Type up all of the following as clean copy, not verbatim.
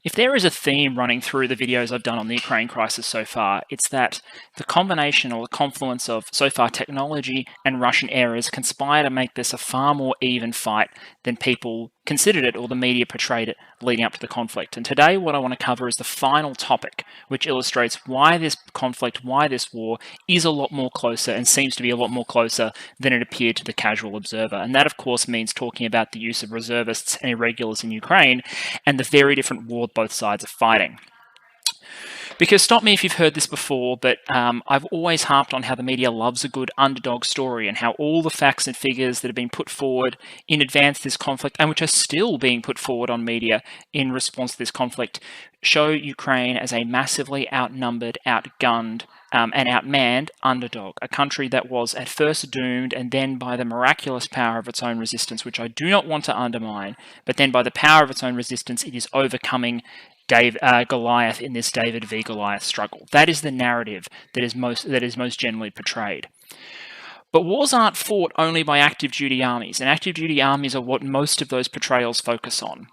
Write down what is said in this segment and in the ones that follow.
If there is a theme running through the videos I've done on the Ukraine crisis so far, it's that the combination or the confluence of, so far, technology and Russian errors conspire to make this a far more even fight than people considered it or the media portrayed it leading up to the conflict. And today what I want to cover is the final topic, which illustrates why this conflict, why this war is a lot more closer and seems to be a lot more closer than it appeared to the casual observer. And that, of course, means talking about the use of reservists and irregulars in Ukraine and the very different war both sides are fighting. Because stop me if you've heard this before, but I've always harped on how the media loves a good underdog story and how all the facts and figures that have been put forward in advance of this conflict and which are still being put forward on media in response to this conflict show Ukraine as a massively outnumbered, outgunned, and outmanned underdog, a country that was at first doomed and then by the miraculous power of its own resistance, which I do not want to undermine, but then by the power of its own resistance, it is overcoming Goliath in this David v Goliath struggle. That is the narrative that is most generally portrayed. But wars aren't fought only by active duty armies, and active duty armies are what most of those portrayals focus on.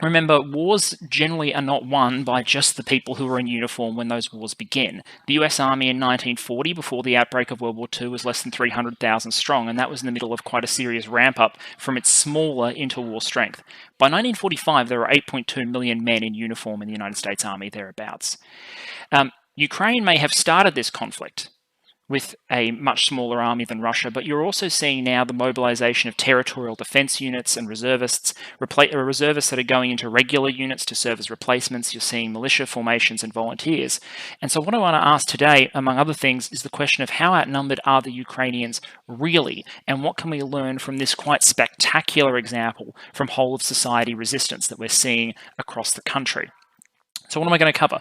Remember, wars generally are not won by just the people who are in uniform when those wars begin. The US Army in 1940, before the outbreak of World War II, was less than 300,000 strong, and that was in the middle of quite a serious ramp-up from its smaller interwar strength. By 1945, there were 8.2 million men in uniform in the United States Army, thereabouts. Ukraine may have started this conflict with a much smaller army than Russia, but you're also seeing now the mobilisation of territorial defence units and reservists, reservists that are going into regular units to serve as replacements. You're seeing militia formations and volunteers. And so what I want to ask today, among other things, is the question of how outnumbered are the Ukrainians really, and what can we learn from this quite spectacular example from whole-of-society resistance that we're seeing across the country. So what am I going to cover?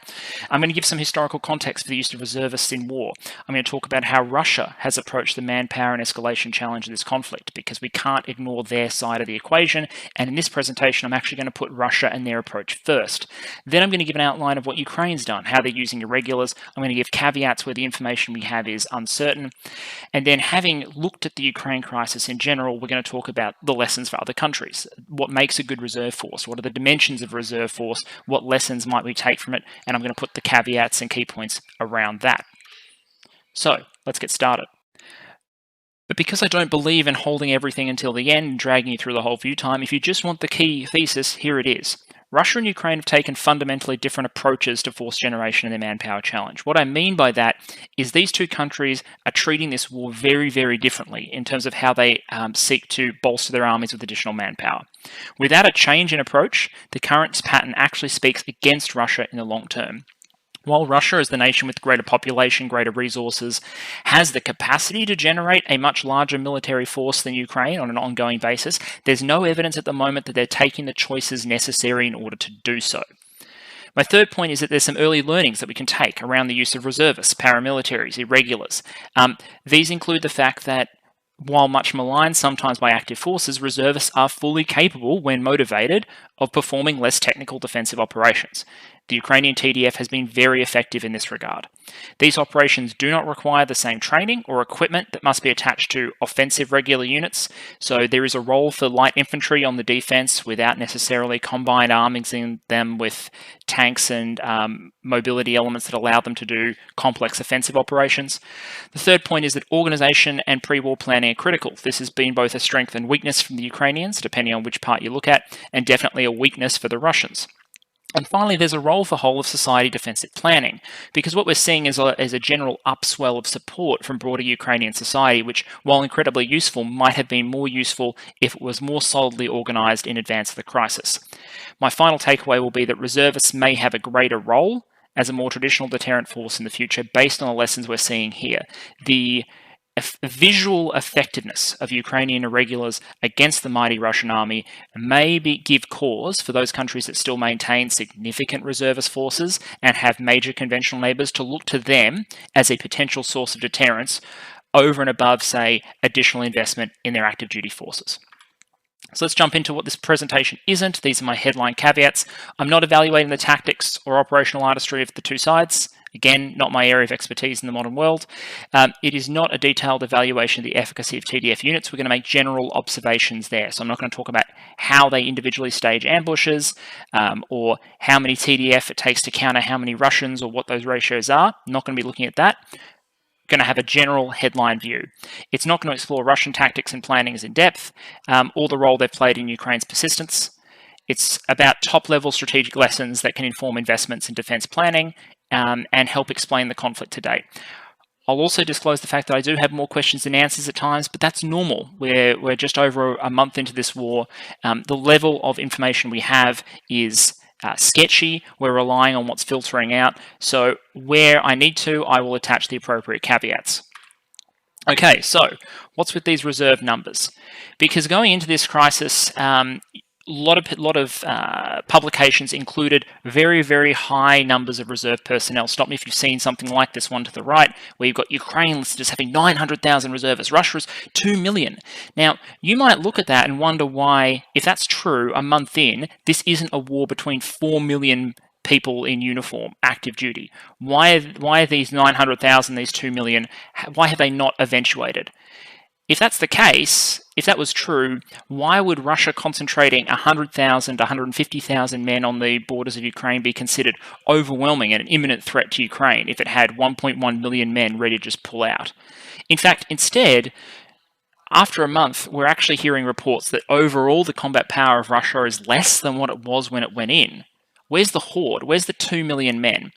I'm going to give some historical context for the use of reservists in war. I'm going to talk about how Russia has approached the manpower and escalation challenge of this conflict, because we can't ignore their side of the equation. And in this presentation, I'm actually going to put Russia and their approach first. Then I'm going to give an outline of what Ukraine's done, how they're using irregulars. I'm going to give caveats where the information we have is uncertain. And then, having looked at the Ukraine crisis in general, we're going to talk about the lessons for other countries. What makes a good reserve force? What are the dimensions of reserve force? What lessons might we take from it? And I'm going to put the caveats and key points around that. So let's get started. But because I don't believe in holding everything until the end and dragging you through the whole view time, if you just want the key thesis, here it is. Russia and Ukraine have taken fundamentally different approaches to force generation in their manpower challenge. What I mean by that is these two countries are treating this war very, very differently in terms of how they seek to bolster their armies with additional manpower. Without a change in approach, the current pattern actually speaks against Russia in the long term. While Russia, as the nation with greater population, greater resources, has the capacity to generate a much larger military force than Ukraine on an ongoing basis, there's no evidence at the moment that they're taking the choices necessary in order to do so. My third point is that there's some early learnings that we can take around the use of reservists, paramilitaries, irregulars. These include the fact that while much maligned sometimes by active forces, reservists are fully capable, when motivated, of performing less technical defensive operations. The Ukrainian TDF has been very effective in this regard. These operations do not require the same training or equipment that must be attached to offensive regular units, so there is a role for light infantry on the defense without necessarily combined arming them with tanks and mobility elements that allow them to do complex offensive operations. The third point is that organization and pre-war planning are critical. This has been both a strength and weakness from the Ukrainians, depending on which part you look at, and definitely a weakness for the Russians. And finally, there's a role for whole-of-society defensive planning, because what we're seeing is a general upswell of support from broader Ukrainian society, which, while incredibly useful, might have been more useful if it was more solidly organised in advance of the crisis. My final takeaway will be that reservists may have a greater role as a more traditional deterrent force in the future, based on the lessons we're seeing here. The visual effectiveness of Ukrainian irregulars against the mighty Russian army may give cause for those countries that still maintain significant reservist forces and have major conventional neighbours to look to them as a potential source of deterrence over and above, say, additional investment in their active duty forces. So let's jump into what this presentation isn't. These are my headline caveats. I'm not evaluating the tactics or operational artistry of the two sides. Again, not my area of expertise in the modern world. It is not a detailed evaluation of the efficacy of TDF units. We're going to make general observations there. So I'm not going to talk about how they individually stage ambushes or how many TDF it takes to counter how many Russians or what those ratios are. I'm not going to be looking at that. Going to have a general headline view. It's not going to explore Russian tactics and plannings in depth or the role they've played in Ukraine's persistence. It's about top-level strategic lessons that can inform investments in defence planning and help explain the conflict to date. I'll also disclose the fact that I do have more questions than answers at times, but that's normal. We're just over a month into this war. The level of information we have is sketchy. We're relying on what's filtering out. So where I need to, I will attach the appropriate caveats. Okay, so what's with these reserve numbers? Because going into this crisis, a lot of publications included very, very high numbers of reserve personnel. Stop me if you've seen something like this one to the right, where you've got Ukraine listed as having 900,000 reservists. Russia's 2 million. Now, you might look at that and wonder why, if that's true, a month in, this isn't a war between 4 million people in uniform, active duty. Why are these 900,000, these 2 million, why have they not eventuated? If that's the case, if that was true, why would Russia concentrating 100,000 150,000 men on the borders of Ukraine be considered overwhelming and an imminent threat to Ukraine if it had 1.1 million men ready to just pull out? In fact, instead, after a month, we're actually hearing reports that overall the combat power of Russia is less than what it was when it went in. Where's the horde? Where's the 2 million men?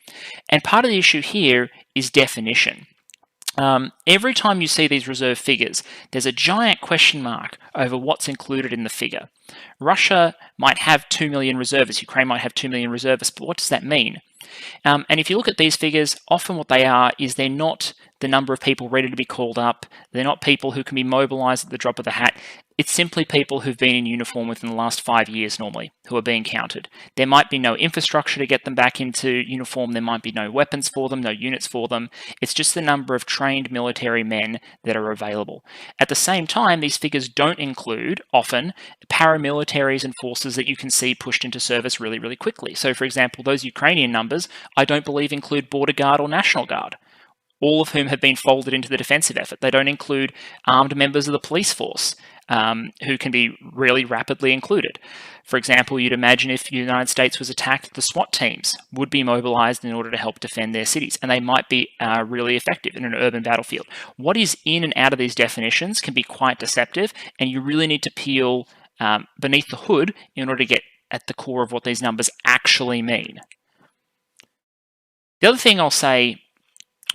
And part of the issue here is definition. Every time you see these reserve figures, there's a giant question mark over what's included in the figure. Russia might have 2 million reservists, Ukraine might have 2 million reservists, but what does that mean? And if you look at these figures, often what they are is they're not the number of people ready to be called up, they're not people who can be mobilised at the drop of the hat. It's simply people who've been in uniform within the last 5 years normally who are being counted. There might be no infrastructure to get them back into uniform, there might be no weapons for them, no units for them. It's just the number of trained military men that are available. At the same time, these figures don't include, often, paramilitaries and forces that you can see pushed into service really, really quickly. So for example, those Ukrainian numbers, I don't believe include Border Guard or National Guard, all of whom have been folded into the defensive effort. They don't include armed members of the police force, who can be really rapidly included. For example, you'd imagine if the United States was attacked, the SWAT teams would be mobilized in order to help defend their cities, and they might be really effective in an urban battlefield. What is in and out of these definitions can be quite deceptive, and you really need to peel beneath the hood in order to get at the core of what these numbers actually mean. The other thing I'll say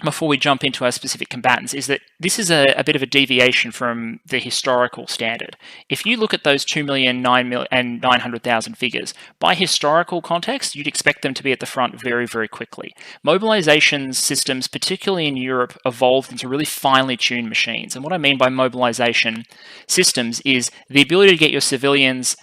before we jump into our specific combatants is that this is a bit of a deviation from the historical standard. If you look at those 2 million, 9 million, and 900,000 figures, by historical context, you'd expect them to be at the front very, very quickly. Mobilisation systems, particularly in Europe, evolved into really finely tuned machines. And what I mean by mobilisation systems is the ability to get your civilians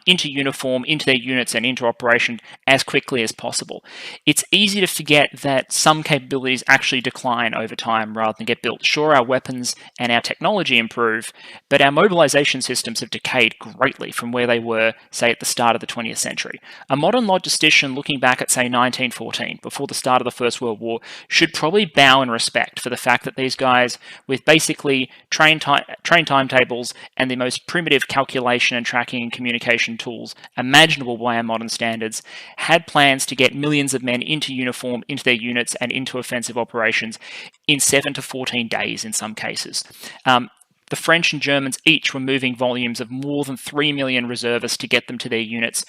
into uniform, into their units, and into operation as quickly as possible. It's easy to forget that some capabilities actually decline over time rather than get built. Sure, our weapons and our technology improve, but our mobilisation systems have decayed greatly from where they were, say, at the start of the 20th century. A modern logistician looking back at, say, 1914, before the start of the First World War, should probably bow in respect for the fact that these guys, with basically train timetables and the most primitive calculation and tracking and communication tools imaginable by our modern standards, had plans to get millions of men into uniform, into their units, and into offensive operations in 7 to 14 days in some cases. The French and Germans each were moving volumes of more than 3 million reservists to get them to their units,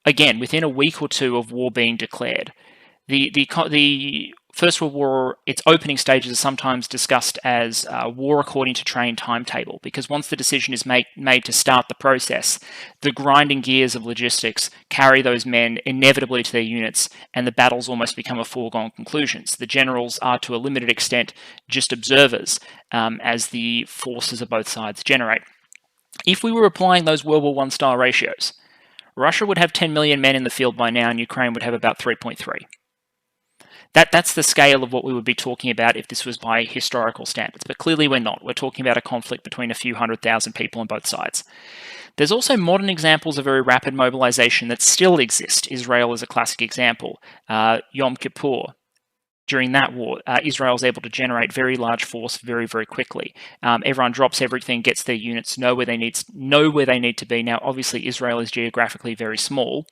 again, within a week or two of war being declared. The First World War, its opening stages are sometimes discussed as war according to train timetable, because once the decision is made to start the process, the grinding gears of logistics carry those men inevitably to their units, and the battles almost become a foregone conclusion. So the generals are, to a limited extent, just observers as the forces of both sides generate. If we were applying those World War I style ratios, Russia would have 10 million men in the field by now, and Ukraine would have about 3.3. That's the scale of what we would be talking about if this was by historical standards. But clearly we're not. We're talking about a conflict between a few 100,000 people on both sides. There's also modern examples of very rapid mobilisation that still exist. Israel is a classic example. Yom Kippur, during that war, Israel was able to generate very large force very, very quickly. Everyone drops everything, gets their units, know where they need to be. Now, obviously, Israel is geographically very small,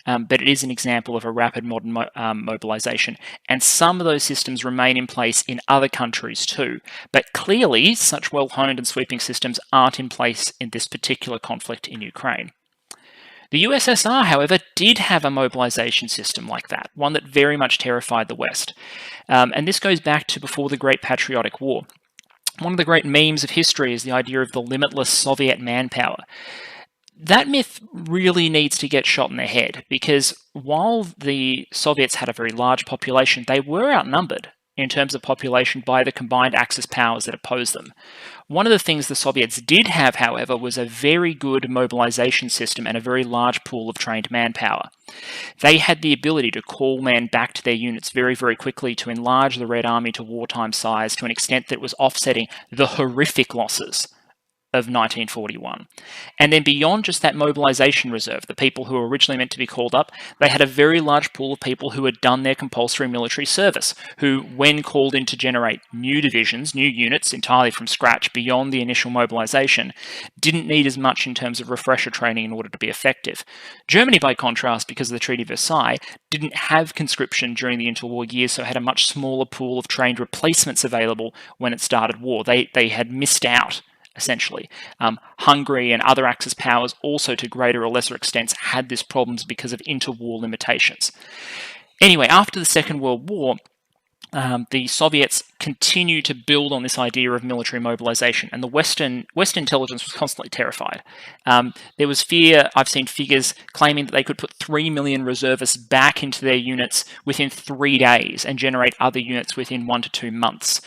but it is an example of a rapid modern mobilization. And some of those systems remain in place in other countries too. But clearly, such well-honed and sweeping systems aren't in place in this particular conflict in Ukraine. The USSR, however, did have a mobilization system like that, one that very much terrified the West. And this goes back to before the Great Patriotic War. One of the great memes of history is the idea of the limitless Soviet manpower. That myth really needs to get shot in the head, because while the Soviets had a very large population, they were outnumbered in terms of population by the combined Axis powers that opposed them. One of the things the Soviets did have, however, was a very good mobilization system and a very large pool of trained manpower. They had the ability to call men back to their units very, very quickly to enlarge the Red Army to wartime size to an extent that was offsetting the horrific losses of 1941. And then beyond just that mobilization reserve, the people who were originally meant to be called up, they had a very large pool of people who had done their compulsory military service, who, when called in to generate new divisions, new units entirely from scratch beyond the initial mobilization, didn't need as much in terms of refresher training in order to be effective. Germany, by contrast, because of the Treaty of Versailles, didn't have conscription during the interwar years, so had a much smaller pool of trained replacements available when it started war. They had missed out, essentially. Hungary and other Axis powers also, to greater or lesser extents, had this problems because of interwar limitations. Anyway, after the Second World War, the Soviets continued to build on this idea of military mobilization, and the Western intelligence was constantly terrified. There was fear. I've seen figures claiming that they could put 3 million reservists back into their units within 3 days and generate other units within 1 to 2 months.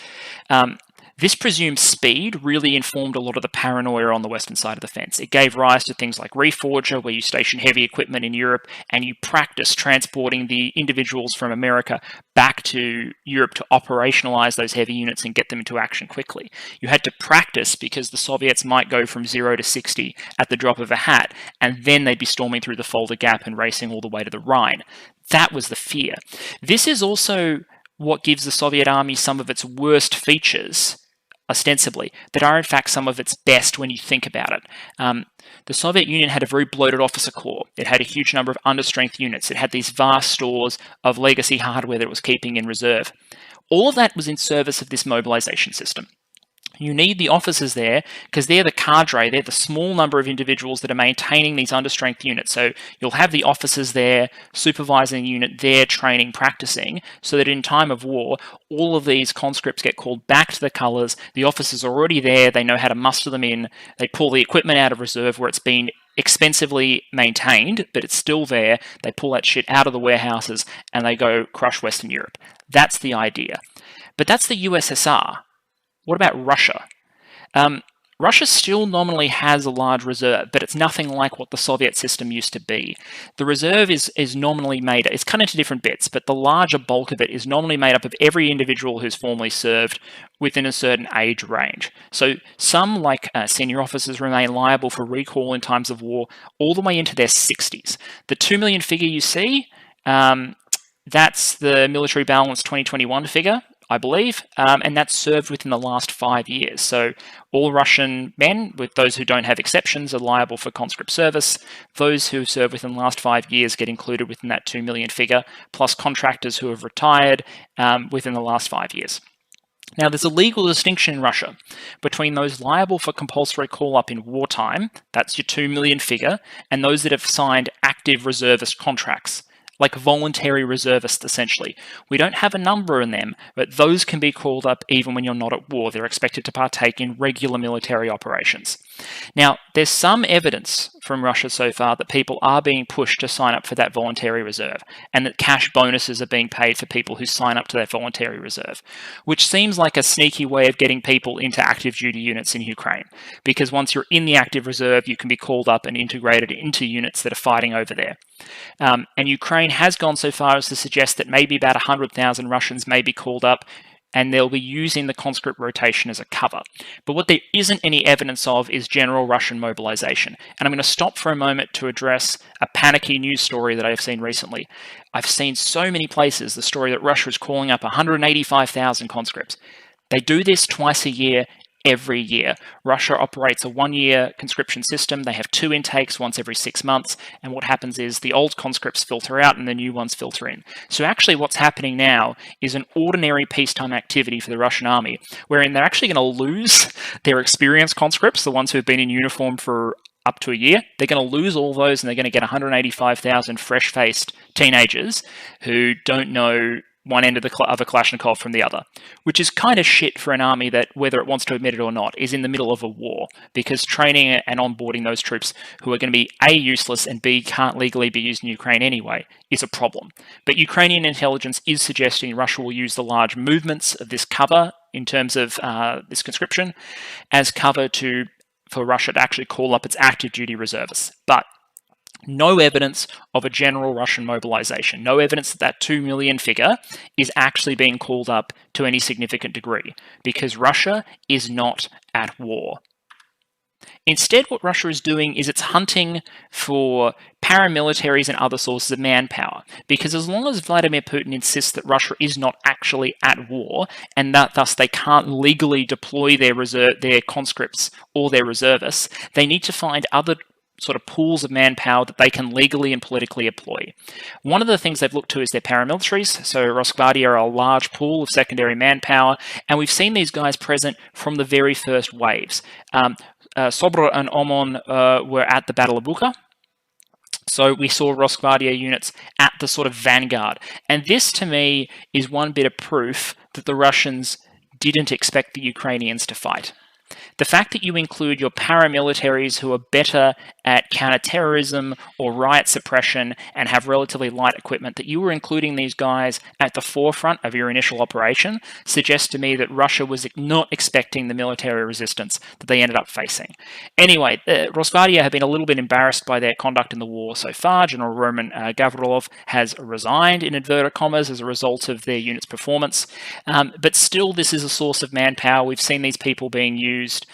This presumed speed really informed a lot of the paranoia on the western side of the fence. It gave rise to things like Reforger, where you station heavy equipment in Europe and you practice transporting the individuals from America back to Europe to operationalize those heavy units and get them into action quickly. You had to practice because the Soviets might go from 0 to 60 at the drop of a hat, and then they'd be storming through the Fulda Gap and racing all the way to the Rhine. That was the fear. This is also what gives the Soviet army some of its worst features, ostensibly, that are in fact some of its best when you think about it. The Soviet Union had a very bloated officer corps. It had a huge number of understrength units. It had these vast stores of legacy hardware that it was keeping in reserve. All of that was in service of this mobilization system. You need the officers there because they're the cadre, they're the small number of individuals that are maintaining these understrength units. So you'll have the officers there supervising the unit, there training, practicing, so that in time of war, all of these conscripts get called back to the colours. The officers are already there, they know how to muster them in, they pull the equipment out of reserve where it's been expensively maintained, but it's still there. They pull that shit out of the warehouses and they go crush Western Europe. That's the idea. But that's the USSR. What about Russia? Russia still nominally has a large reserve, but it's nothing like what the Soviet system used to be. The reserve is nominally made, it's cut into different bits, but the larger bulk of it is nominally made up of every individual who's formerly served within a certain age range. So some, like senior officers, remain liable for recall in times of war all the way into their 60s. The 2 million figure you see, that's the military balance 2021 figure, I believe, and that's served within the last 5 years. So all Russian men, with those who don't have exceptions, are liable for conscript service. Those who serve within the last 5 years get included within that 2 million figure, plus contractors who have retired within the last 5 years. Now, there's a legal distinction in Russia between those liable for compulsory call-up in wartime, that's your 2 million figure, and those that have signed active reservist contracts, like voluntary reservists, essentially. We don't have a number in them, but those can be called up even when you're not at war. They're expected to partake in regular military operations. Now, there's some evidence from Russia so far that people are being pushed to sign up for that voluntary reserve, and that cash bonuses are being paid for people who sign up to that voluntary reserve, which seems like a sneaky way of getting people into active duty units in Ukraine, because once you're in the active reserve, you can be called up and integrated into units that are fighting over there. And Ukraine has gone so far as to suggest that maybe about 100,000 Russians may be called up and they'll be using the conscript rotation as a cover. But what there isn't any evidence of is general Russian mobilization. And I'm going to stop for a moment to address a panicky news story that I've seen recently. I've seen so many places the story that Russia is calling up 185,000 conscripts. They do this twice a year, every year. Russia operates a 1-year conscription system. They have 2 intakes once every 6 months, and what happens is the old conscripts filter out and the new ones filter in. So actually what's happening now is an ordinary peacetime activity for the Russian army, wherein they're actually going to lose their experienced conscripts, the ones who have been in uniform for up to a year. They're going to lose all those, and they're going to get 185,000 fresh-faced teenagers who don't know one end of a Kalashnikov from the other, which is kind of shit for an army that, whether it wants to admit it or not, is in the middle of a war, because training and onboarding those troops who are going to be A, useless, and B, can't legally be used in Ukraine anyway, is a problem. But Ukrainian intelligence is suggesting Russia will use the large movements of this cover in terms of this conscription as cover for Russia to actually call up its active duty reservists. But no evidence of a general Russian mobilization. No evidence that that 2 million figure is actually being called up to any significant degree, because Russia is not at war. Instead, what Russia is doing is it's hunting for paramilitaries and other sources of manpower, because as long as Vladimir Putin insists that Russia is not actually at war, and that thus they can't legally deploy their conscripts or their reservists, they need to find other sort of pools of manpower that they can legally and politically employ. One of the things they've looked to is their paramilitaries. So Rosgvardia are a large pool of secondary manpower, and we've seen these guys present from the very first waves. Sobro and Omon were at the Battle of Bucha. So we saw Rosgvardia units at the sort of vanguard. And this, to me, is one bit of proof that the Russians didn't expect the Ukrainians to fight. The fact that you include your paramilitaries who are better at counterterrorism or riot suppression and have relatively light equipment, that you were including these guys at the forefront of your initial operation, suggests to me that Russia was not expecting the military resistance that they ended up facing. Anyway, Rosgvardia have been a little bit embarrassed by their conduct in the war so far. General Roman Gavrilov has resigned, in inverted commas, as a result of their unit's performance. But still, this is a source of manpower. We've seen these people being used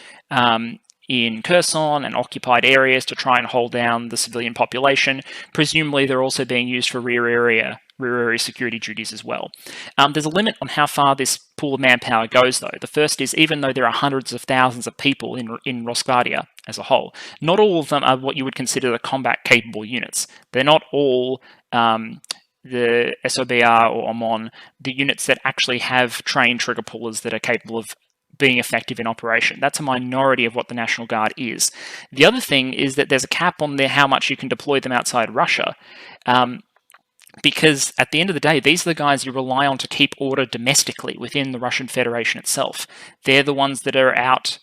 in Kherson and occupied areas to try and hold down the civilian population. Presumably, they're also being used for rear area security duties as well. There's a limit on how far this pool of manpower goes, though. The first is, even though there are hundreds of thousands of people in Rosgvardia as a whole, not all of them are what you would consider the combat-capable units. They're not all the SOBR or OMON, the units that actually have trained trigger pullers that are capable of being effective in operation. That's a minority of what the National Guard is. The other thing is that there's a cap on how much you can deploy them outside Russia, because at the end of the day, these are the guys you rely on to keep order domestically within the Russian Federation itself. They're the ones that are out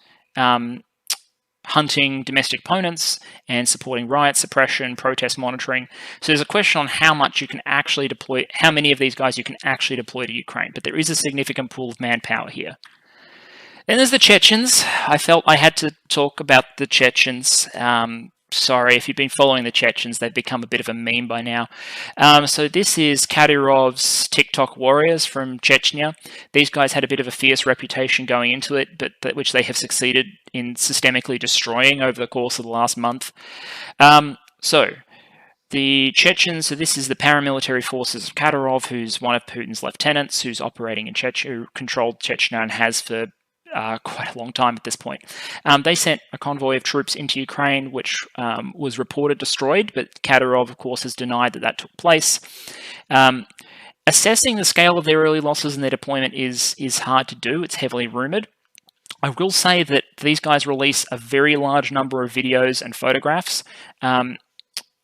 hunting domestic opponents and supporting riot suppression, protest monitoring. So there's a question on how much you can actually deploy, how many of these guys you can actually deploy to Ukraine, but there is a significant pool of manpower here. Then there's the Chechens. I felt I had to talk about the Chechens. Sorry, if you've been following the Chechens, they've become a bit of a meme by now. So this is Kadyrov's TikTok warriors from Chechnya. These guys had a bit of a fierce reputation going into it, but which they have succeeded in systemically destroying over the course of the last month. So the Chechens, so this is the paramilitary forces of Kadyrov, who's one of Putin's lieutenants, who's operating in Chechnya, controlled Chechnya and has for quite a long time at this point. They sent a convoy of troops into Ukraine, which was reported destroyed, but Kadyrov, of course, has denied that took place. Assessing the scale of their early losses and their deployment is hard to do. It's heavily rumoured. I will say that these guys release a very large number of videos and photographs,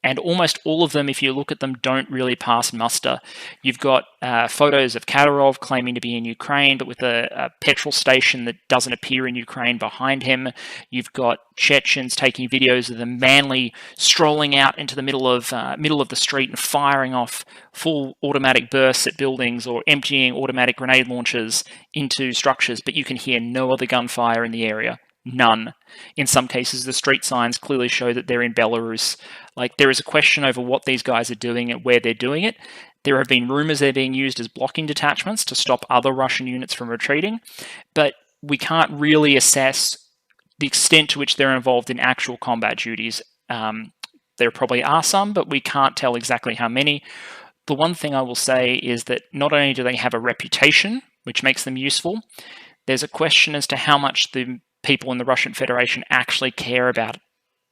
and almost all of them, if you look at them, don't really pass muster. You've got photos of Kadyrov claiming to be in Ukraine, but with a petrol station that doesn't appear in Ukraine behind him. You've got Chechens taking videos of them manly strolling out into the middle of the street and firing off full automatic bursts at buildings or emptying automatic grenade launchers into structures, but you can hear no other gunfire in the area. None. In some cases, the street signs clearly show that they're in Belarus. Like, there is a question over what these guys are doing and where they're doing it. There have been rumors they're being used as blocking detachments to stop other Russian units from retreating, but we can't really assess the extent to which they're involved in actual combat duties. There probably are some, but we can't tell exactly how many. The one thing I will say is that not only do they have a reputation, which makes them useful, there's a question as to how much the people in the Russian Federation actually care about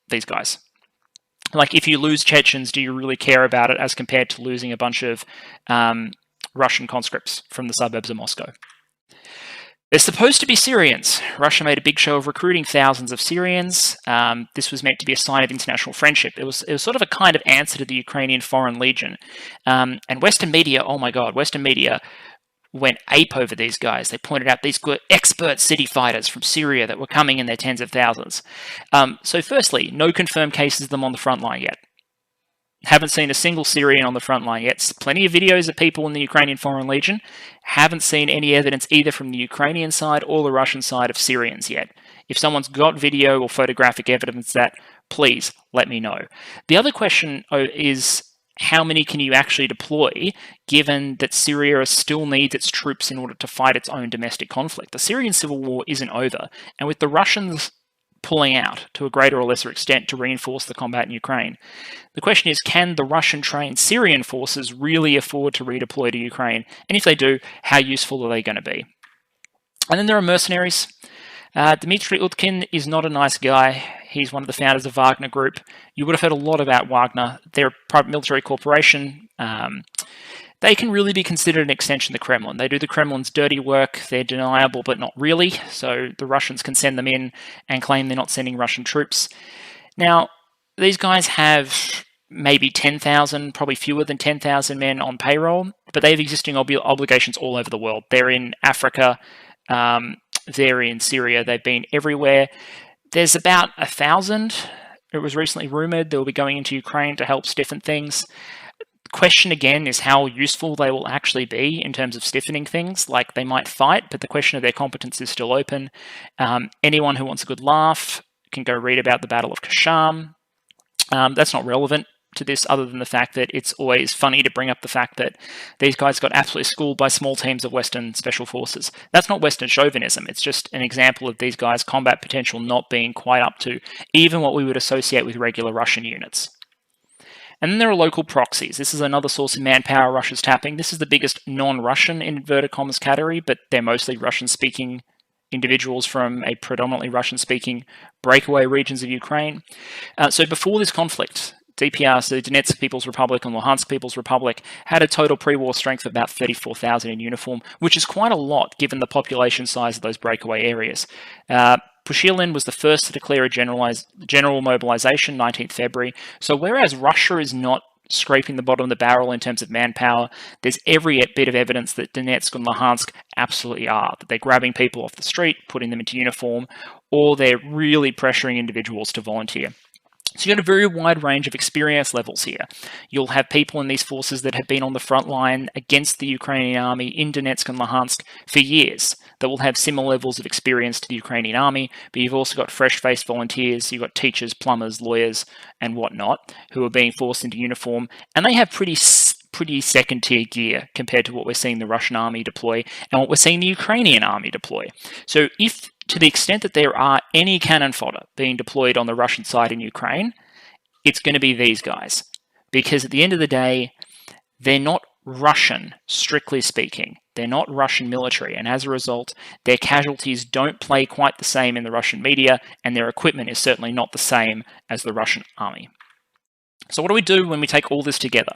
these guys. Like, if you lose Chechens, do you really care about it as compared to losing a bunch of Russian conscripts from the suburbs of Moscow? They're supposed to be Syrians. Russia made a big show of recruiting thousands of Syrians. This was meant to be a sign of international friendship. It was sort of a kind of answer to the Ukrainian Foreign Legion. And Western media, oh my God, Western media went ape over these guys. They pointed out these good expert city fighters from Syria that were coming in their tens of thousands. So firstly, no confirmed cases of them on the front line yet. Haven't seen a single Syrian on the front line yet. Plenty of videos of people in the Ukrainian Foreign Legion. Haven't seen any evidence either from the Ukrainian side or the Russian side of Syrians yet. If someone's got video or photographic evidence of that, please let me know. The other question is, how many can you actually deploy, given that Syria still needs its troops in order to fight its own domestic conflict? The Syrian civil war isn't over, and with the Russians pulling out to a greater or lesser extent to reinforce the combat in Ukraine, the question is, can the Russian-trained Syrian forces really afford to redeploy to Ukraine? And if they do, how useful are they going to be? And then there are mercenaries. Dmitry Utkin is not a nice guy. He's one of the founders of Wagner Group. You would have heard a lot about Wagner. They're a private military corporation. They can really be considered an extension of the Kremlin. They do the Kremlin's dirty work. They're deniable, but not really. So the Russians can send them in and claim they're not sending Russian troops. Now, these guys have maybe 10,000, probably fewer than 10,000 men on payroll, but they have existing obligations all over the world. They're in Africa. They're in Syria. They've been everywhere. There's about 1,000. It was recently rumored they'll be going into Ukraine to help stiffen things. The question again is how useful they will actually be in terms of stiffening things. Like, they might fight, but the question of their competence is still open. Anyone who wants a good laugh can go read about the Battle of Kasham. That's not relevant to this, other than the fact that it's always funny to bring up the fact that these guys got absolutely schooled by small teams of Western special forces. That's not Western chauvinism. It's just an example of these guys' combat potential not being quite up to even what we would associate with regular Russian units. And then there are local proxies. This is another source of manpower Russia's tapping. This is the biggest non-Russian, in inverted commas, category, but they're mostly Russian-speaking individuals from a predominantly Russian-speaking breakaway regions of Ukraine. So before this conflict, DPR, so Donetsk People's Republic and Luhansk People's Republic, had a total pre-war strength of about 34,000 in uniform, which is quite a lot given the population size of those breakaway areas. Pushilin was the first to declare a general mobilisation, 19th February. So whereas Russia is not scraping the bottom of the barrel in terms of manpower, there's every bit of evidence that Donetsk and Luhansk absolutely are. That they're grabbing people off the street, putting them into uniform, or they're really pressuring individuals to volunteer. So you've got a very wide range of experience levels here. You'll have people in these forces that have been on the front line against the Ukrainian army in Donetsk and Luhansk for years that will have similar levels of experience to the Ukrainian army, but you've also got fresh-faced volunteers, you've got teachers, plumbers, lawyers, and whatnot, who are being forced into uniform, and they have pretty second-tier gear compared to what we're seeing the Russian army deploy and what we're seeing the Ukrainian army deploy. So if, to the extent that there are any cannon fodder being deployed on the Russian side in Ukraine, it's going to be these guys. Because at the end of the day, they're not Russian, strictly speaking. They're not Russian military, and as a result, their casualties don't play quite the same in the Russian media, and their equipment is certainly not the same as the Russian army. So what do we do when we take all this together?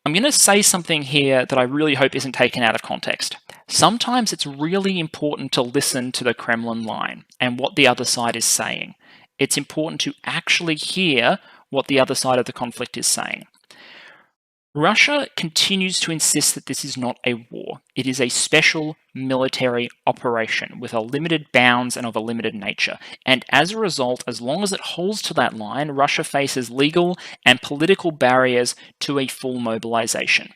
I'm going to say something here that I really hope isn't taken out of context. Sometimes it's really important to listen to the Kremlin line and what the other side is saying. It's important to actually hear what the other side of the conflict is saying. Russia continues to insist that this is not a war. It is a special military operation with a limited bounds and of a limited nature. And as a result, as long as it holds to that line, Russia faces legal and political barriers to a full mobilization.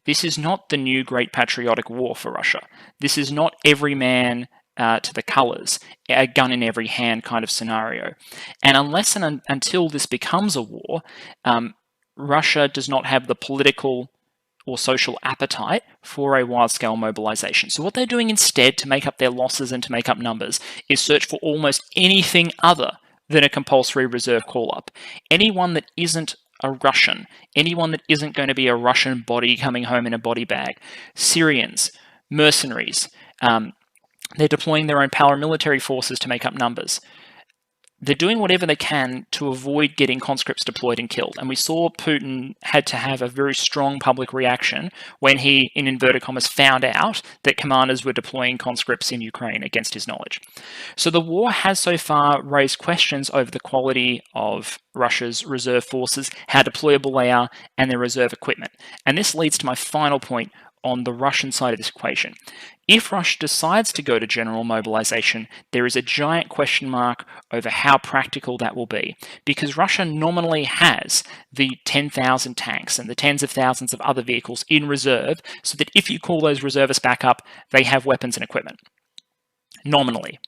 This is not the new great patriotic war for Russia. This is not every man to the colors, a gun in every hand kind of scenario. And unless and until this becomes a war, Russia does not have the political or social appetite for a wide-scale mobilisation. So what they're doing instead to make up their losses and to make up numbers is search for almost anything other than a compulsory reserve call-up. Anyone that isn't a Russian, anyone that isn't going to be a Russian body coming home in a body bag, Syrians, mercenaries, they're deploying their own paramilitary forces to make up numbers. They're doing whatever they can to avoid getting conscripts deployed and killed. And we saw Putin had to have a very strong public reaction when he, in inverted commas, found out that commanders were deploying conscripts in Ukraine against his knowledge. So the war has so far raised questions over the quality of Russia's reserve forces, how deployable they are, and their reserve equipment. And this leads to my final point on the Russian side of this equation. If Russia decides to go to general mobilization, there is a giant question mark over how practical that will be, because Russia nominally has the 10,000 tanks and the tens of thousands of other vehicles in reserve, so that if you call those reservists back up, they have weapons and equipment. Nominally.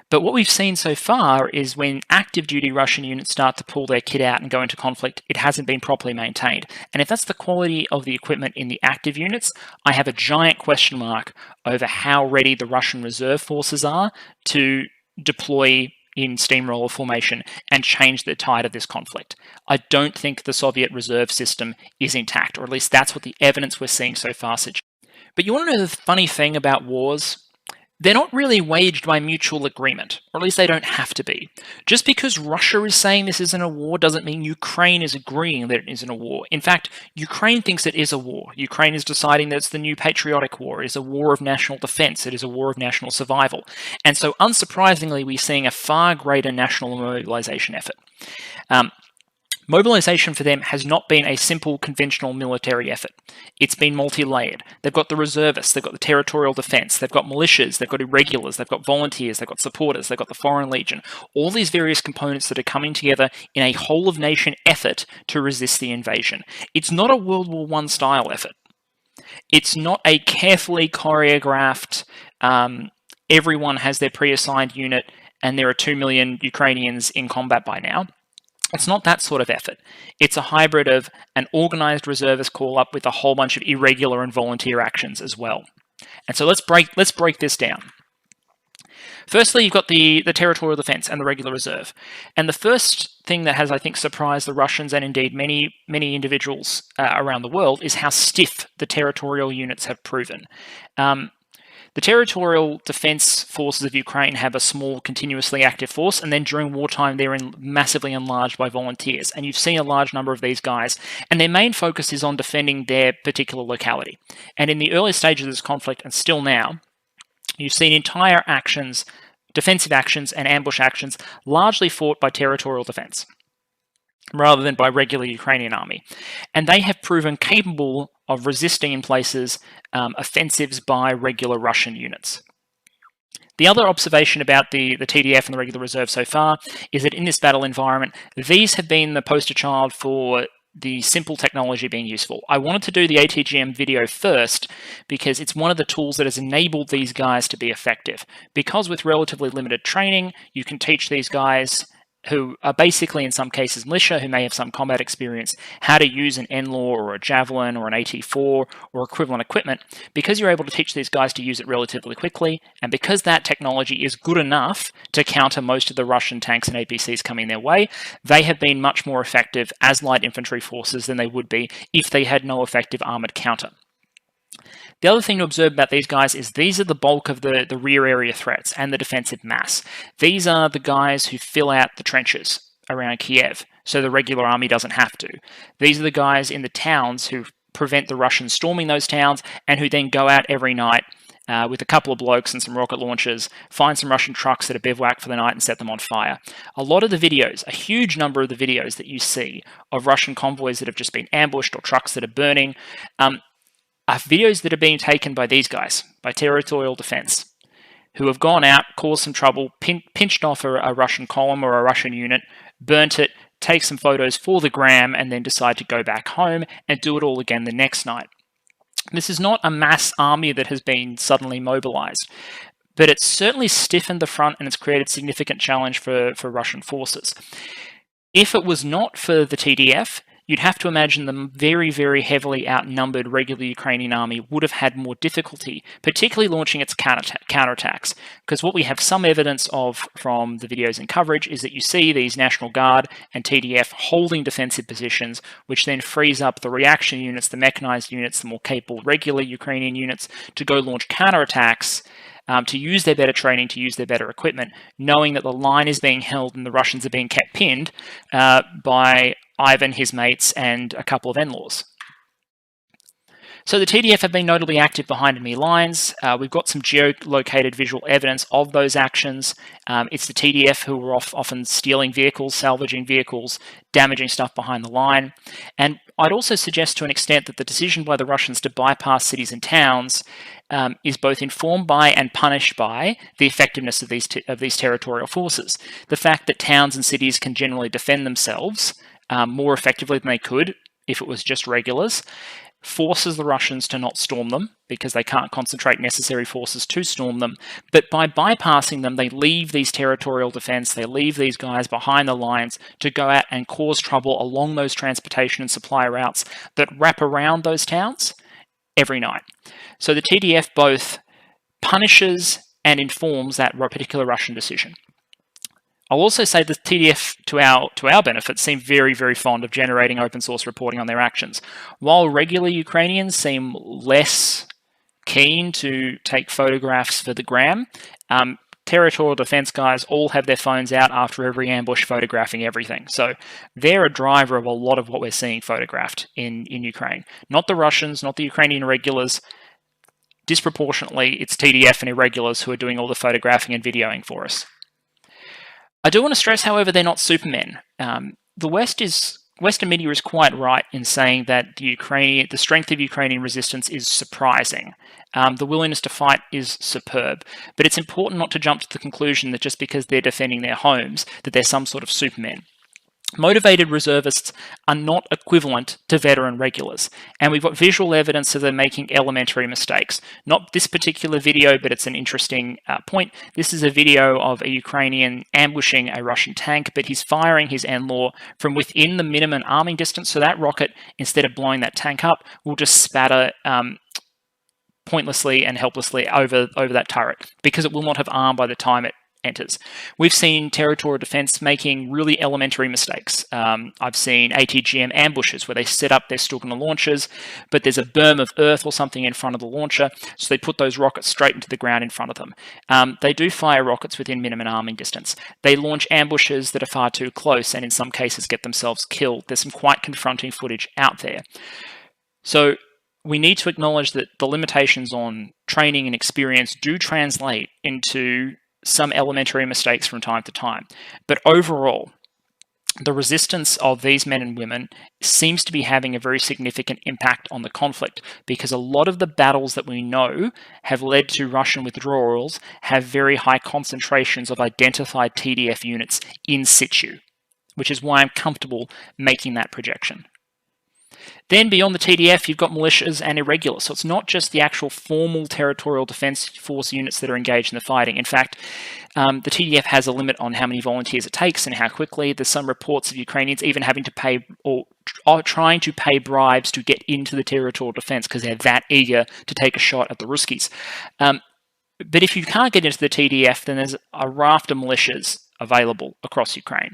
But what we've seen so far is when active duty Russian units start to pull their kit out and go into conflict, it hasn't been properly maintained. And if that's the quality of the equipment in the active units, I have a giant question mark over how ready the Russian reserve forces are to deploy in steamroller formation and change the tide of this conflict. I don't think the Soviet reserve system is intact, or at least that's what the evidence we're seeing so far suggests. But you want to know the funny thing about wars? They're not really waged by mutual agreement, or at least they don't have to be. Just because Russia is saying this isn't a war doesn't mean Ukraine is agreeing that it isn't a war. In fact, Ukraine thinks it is a war. Ukraine is deciding that it's the new patriotic war. It is a war of national defense. It is a war of national survival. And so, unsurprisingly, we're seeing a far greater national mobilization effort. Mobilisation for them has not been a simple conventional military effort. It's been multi-layered. They've got the reservists, they've got the territorial defence, they've got militias, they've got irregulars, they've got volunteers, they've got supporters, they've got the Foreign Legion. All these various components that are coming together in a whole-of-nation effort to resist the invasion. It's not a World War I style effort. It's not a carefully choreographed, everyone has their pre-assigned unit and there are 2 million Ukrainians in combat by now. It's not that sort of effort. It's a hybrid of an organised reservist call-up with a whole bunch of irregular and volunteer actions as well. And so let's break this down. Firstly, you've got the territorial defence and the regular reserve. And the first thing that has, I think, surprised the Russians and indeed many individuals around the world is how stiff the territorial units have proven. The territorial defence forces of Ukraine have a small, continuously active force, and then during wartime they're massively enlarged by volunteers. And you've seen a large number of these guys, and their main focus is on defending their particular locality. And in the early stages of this conflict, and still now, you've seen entire actions, defensive actions and ambush actions, largely fought by territorial defence, rather than by regular Ukrainian army. And they have proven capable of resisting in places offensives by regular Russian units. The other observation about the TDF and the Regular Reserve so far is that in this battle environment, these have been the poster child for the simple technology being useful. I wanted to do the ATGM video first because it's one of the tools that has enabled these guys to be effective. Because with relatively limited training, you can teach these guys who are basically in some cases militia, who may have some combat experience, how to use an NLAW or a Javelin or an AT4 or equivalent equipment, because you're able to teach these guys to use it relatively quickly, and because that technology is good enough to counter most of the Russian tanks and APCs coming their way, they have been much more effective as light infantry forces than they would be if they had no effective armoured counter. The other thing to observe about these guys is these are the bulk of the rear area threats and the defensive mass. These are the guys who fill out the trenches around Kiev, so the regular army doesn't have to. These are the guys in the towns who prevent the Russians storming those towns and who then go out every night with a couple of blokes and some rocket launchers, find some Russian trucks that are bivouacked for the night and set them on fire. A lot of the videos, a huge number of the videos that you see of Russian convoys that have just been ambushed or trucks that are burning, are videos that are being taken by these guys, by territorial defense, who have gone out, caused some trouble, pinched off a Russian column or a Russian unit, burnt it, take some photos for the gram, and then decide to go back home and do it all again the next night. This is not a mass army that has been suddenly mobilized, but it's certainly stiffened the front and it's created significant challenge for Russian forces. If it was not for the TDF, you'd have to imagine the very, very heavily outnumbered regular Ukrainian army would have had more difficulty, particularly launching its counterattacks. Because what we have some evidence of from the videos and coverage is that you see these National Guard and TDF holding defensive positions, which then frees up the reaction units, the mechanized units, the more capable regular Ukrainian units to go launch counterattacks, to use their better training, to use their better equipment, knowing that the line is being held and the Russians are being kept pinned by Ivan, his mates, and a couple of in-laws. So the TDF have been notably active behind enemy lines. We've got some geolocated visual evidence of those actions. It's the TDF who were often stealing vehicles, salvaging vehicles, damaging stuff behind the line. And I'd also suggest to an extent that the decision by the Russians to bypass cities and towns is both informed by and punished by the effectiveness of these territorial forces. The fact that towns and cities can generally defend themselves more effectively than they could if it was just regulars forces the Russians to not storm them because they can't concentrate necessary forces to storm them. But by bypassing them, they leave these territorial defense, they leave these guys behind the lines to go out and cause trouble along those transportation and supply routes that wrap around those towns every night. So the TDF both punishes and informs that particular Russian decision. I'll also say the TDF, to our benefit, seem very, very fond of generating open source reporting on their actions. While regular Ukrainians seem less keen to take photographs for the gram, territorial defense guys all have their phones out after every ambush photographing everything. So they're a driver of a lot of what we're seeing photographed in Ukraine. Not the Russians, not the Ukrainian irregulars. Disproportionately, it's TDF and irregulars who are doing all the photographing and videoing for us. I do want to stress, however, they're not supermen. The Western media is quite right in saying that the strength of Ukrainian resistance is surprising. The willingness to fight is superb. But it's important not to jump to the conclusion that just because they're defending their homes, that they're some sort of supermen. Motivated reservists are not equivalent to veteran regulars, and we've got visual evidence of them making elementary mistakes. Not this particular video, but it's an interesting point. This is a video of a Ukrainian ambushing a Russian tank, but he's firing his NLAW from within the minimum arming distance, so that rocket, instead of blowing that tank up, will just spatter pointlessly and helplessly over that turret, because it will not have armed by the time it enters. We've seen territorial defense making really elementary mistakes. I've seen ATGM ambushes where they set up their Stugna launchers, but there's a berm of earth or something in front of the launcher, so they put those rockets straight into the ground in front of them. They do fire rockets within minimum arming distance. They launch ambushes that are far too close and in some cases get themselves killed. There's some quite confronting footage out there. So we need to acknowledge that the limitations on training and experience do translate into some elementary mistakes from time to time. But overall, the resistance of these men and women seems to be having a very significant impact on the conflict, because a lot of the battles that we know have led to Russian withdrawals have very high concentrations of identified TDF units in situ, which is why I'm comfortable making that projection. Then beyond the TDF, you've got militias and irregulars. So it's not just the actual formal territorial defense force units that are engaged in the fighting. In fact, the TDF has a limit on how many volunteers it takes and how quickly. There's some reports of Ukrainians even having to pay or trying to pay bribes to get into the territorial defense because they're that eager to take a shot at the Ruskies. But if you can't get into the TDF, then there's a raft of militias available across Ukraine,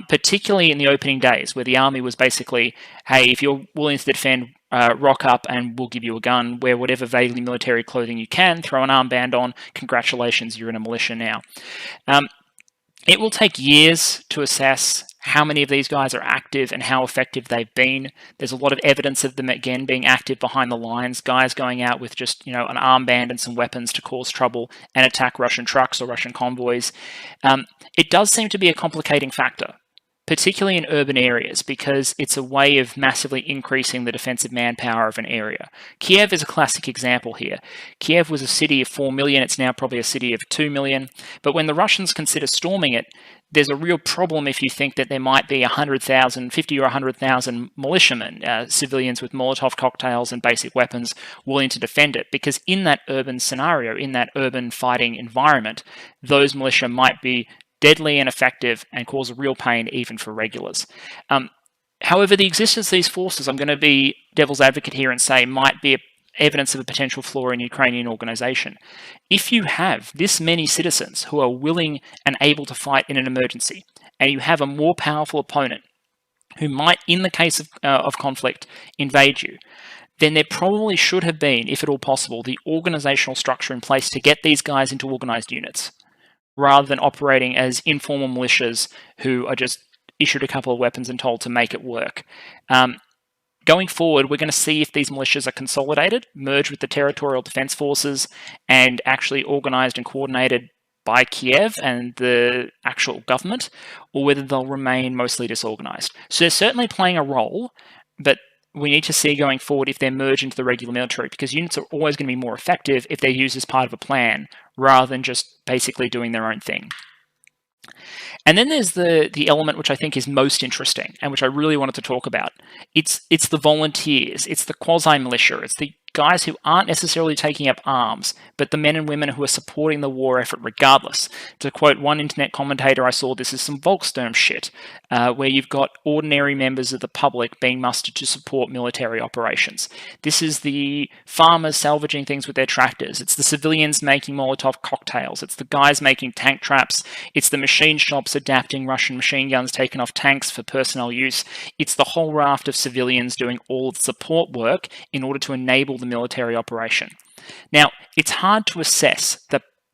particularly in the opening days where the army was basically, hey, if you're willing to defend, rock up and we'll give you a gun, wear whatever vaguely military clothing you can, throw an armband on, congratulations, you're in a militia now. It will take years to assess how many of these guys are active and how effective they've been. There's a lot of evidence of them, again, being active behind the lines, guys going out with just, an armband and some weapons to cause trouble and attack Russian trucks or Russian convoys. It does seem to be a complicating factor, particularly in urban areas, because it's a way of massively increasing the defensive manpower of an area. Kiev is a classic example here. Kiev was a city of 4 million, it's now probably a city of 2 million, but when the Russians consider storming it, there's a real problem if you think that there might be 100,000, 50 or 100,000 militiamen, civilians with Molotov cocktails and basic weapons willing to defend it, because in that urban scenario, in that urban fighting environment, those militia might be deadly and effective and cause a real pain even for regulars. However, the existence of these forces, I'm going to be devil's advocate here and say, might be evidence of a potential flaw in Ukrainian organisation. If you have this many citizens who are willing and able to fight in an emergency, and you have a more powerful opponent who might, in the case of conflict, invade you, then there probably should have been, if at all possible, the organisational structure in place to get these guys into organised units, rather than operating as informal militias who are just issued a couple of weapons and told to make it work. Going forward, we're going to see if these militias are consolidated, merged with the territorial defence forces, and actually organised and coordinated by Kiev and the actual government, or whether they'll remain mostly disorganised. So they're certainly playing a role, but we need to see going forward if they're merged into the regular military, because units are always going to be more effective if they're used as part of a plan, rather than just basically doing their own thing. And then there's the element which I think is most interesting and which I really wanted to talk about. It's the volunteers, it's the quasi-militia, it's the guys who aren't necessarily taking up arms, but the men and women who are supporting the war effort regardless. To quote one internet commentator I saw, this is some Volksturm shit, where you've got ordinary members of the public being mustered to support military operations. This is the farmers salvaging things with their tractors. It's the civilians making Molotov cocktails. It's the guys making tank traps. It's the machine shops adapting Russian machine guns taken off tanks for personnel use. It's the whole raft of civilians doing all the support work in order to enable the military operation. Now, it's hard to assess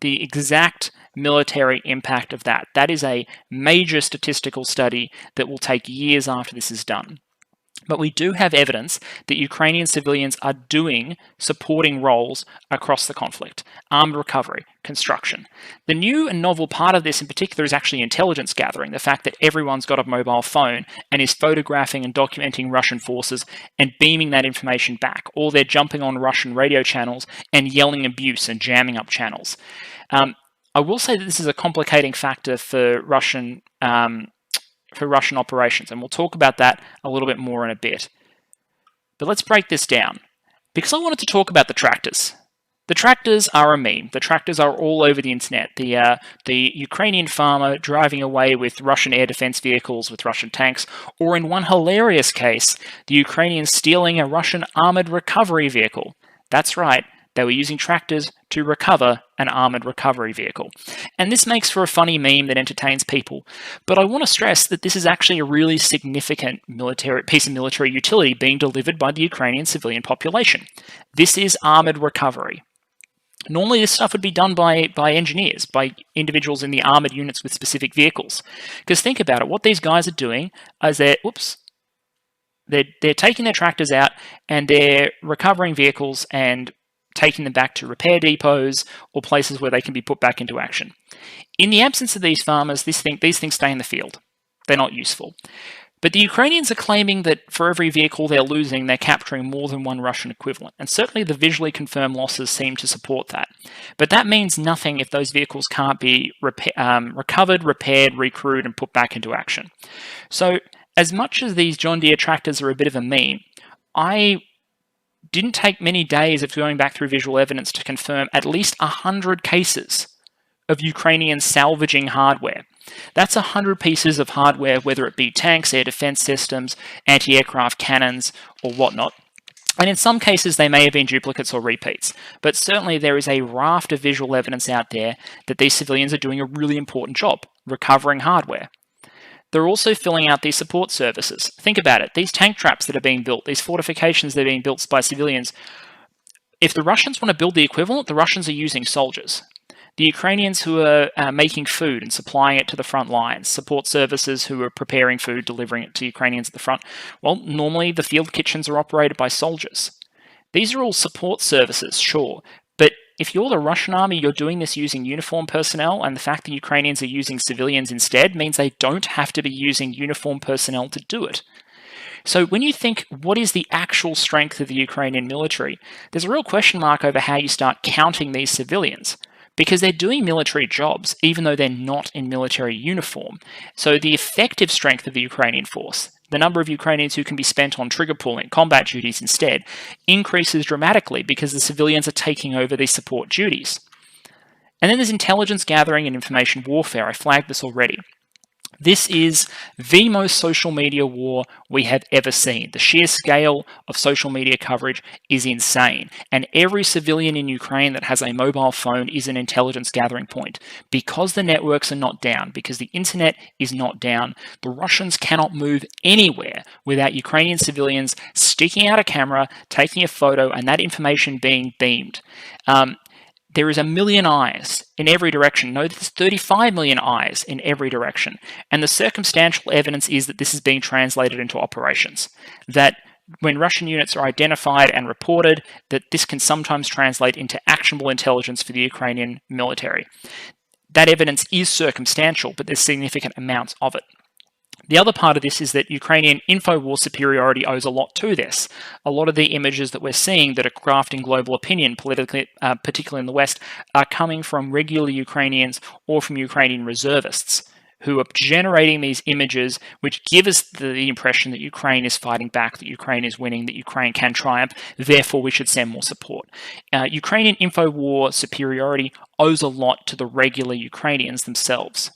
the exact military impact of that. That is a major statistical study that will take years after this is done. But we do have evidence that Ukrainian civilians are doing supporting roles across the conflict. Armed recovery, construction. The new and novel part of this in particular is actually intelligence gathering, the fact that everyone's got a mobile phone and is photographing and documenting Russian forces and beaming that information back, or they're jumping on Russian radio channels and yelling abuse and jamming up channels. I will say that this is a complicating factor for Russian operations, and we'll talk about that a little bit more in a bit. But let's break this down, because I wanted to talk about the tractors. The tractors are a meme. The tractors are all over the internet. The Ukrainian farmer driving away with Russian air defense vehicles with Russian tanks, or in one hilarious case, the Ukrainians stealing a Russian armored recovery vehicle. That's right. They were using tractors to recover an armoured recovery vehicle. And this makes for a funny meme that entertains people. But I want to stress that this is actually a really significant piece of military utility being delivered by the Ukrainian civilian population. This is armoured recovery. Normally this stuff would be done by engineers, by individuals in the armoured units with specific vehicles. Because think about it, what these guys are doing is they're taking their tractors out and they're recovering vehicles and taking them back to repair depots or places where they can be put back into action. In the absence of these farmers, these things stay in the field. They're not useful. But the Ukrainians are claiming that for every vehicle they're losing, they're capturing more than one Russian equivalent. And certainly the visually confirmed losses seem to support that. But that means nothing if those vehicles can't be recovered, repaired, recrewed, and put back into action. So as much as these John Deere tractors are a bit of a meme, I didn't take many days of going back through visual evidence to confirm at least 100 cases of Ukrainians salvaging hardware. That's 100 pieces of hardware, whether it be tanks, air defense systems, anti-aircraft cannons, or whatnot. And in some cases, they may have been duplicates or repeats. But certainly there is a raft of visual evidence out there that these civilians are doing a really important job, recovering hardware. They're also filling out these support services. Think about it. These tank traps that are being built, these fortifications that are being built by civilians, if the Russians want to build the equivalent, the Russians are using soldiers. The Ukrainians who are making food and supplying it to the front lines, support services who are preparing food, delivering it to Ukrainians at the front, well, normally the field kitchens are operated by soldiers. These are all support services, sure, but if you're the Russian army, you're doing this using uniformed personnel, and the fact that Ukrainians are using civilians instead means they don't have to be using uniformed personnel to do it. So when you think, what is the actual strength of the Ukrainian military, there's a real question mark over how you start counting these civilians, because they're doing military jobs, even though they're not in military uniform. So the effective strength of the Ukrainian force, the number of Ukrainians who can be spent on trigger pulling, combat duties instead, increases dramatically because the civilians are taking over these support duties. And then there's intelligence gathering and information warfare. I flagged this already. This is the most social media war we have ever seen. The sheer scale of social media coverage is insane. And every civilian in Ukraine that has a mobile phone is an intelligence gathering point. Because the networks are not down, because the internet is not down, the Russians cannot move anywhere without Ukrainian civilians sticking out a camera, taking a photo, and that information being beamed. There is 1 million eyes in every direction. No, there's 35 million eyes in every direction. And the circumstantial evidence is that this is being translated into operations. That when Russian units are identified and reported, that this can sometimes translate into actionable intelligence for the Ukrainian military. That evidence is circumstantial, but there's significant amounts of it. The other part of this is that Ukrainian info-war superiority owes a lot to this. A lot of the images that we're seeing that are crafting global opinion, politically, particularly in the West, are coming from regular Ukrainians or from Ukrainian reservists who are generating these images which give us the impression that Ukraine is fighting back, that Ukraine is winning, that Ukraine can triumph, therefore we should send more support. Ukrainian info-war superiority owes a lot to the regular Ukrainians themselves.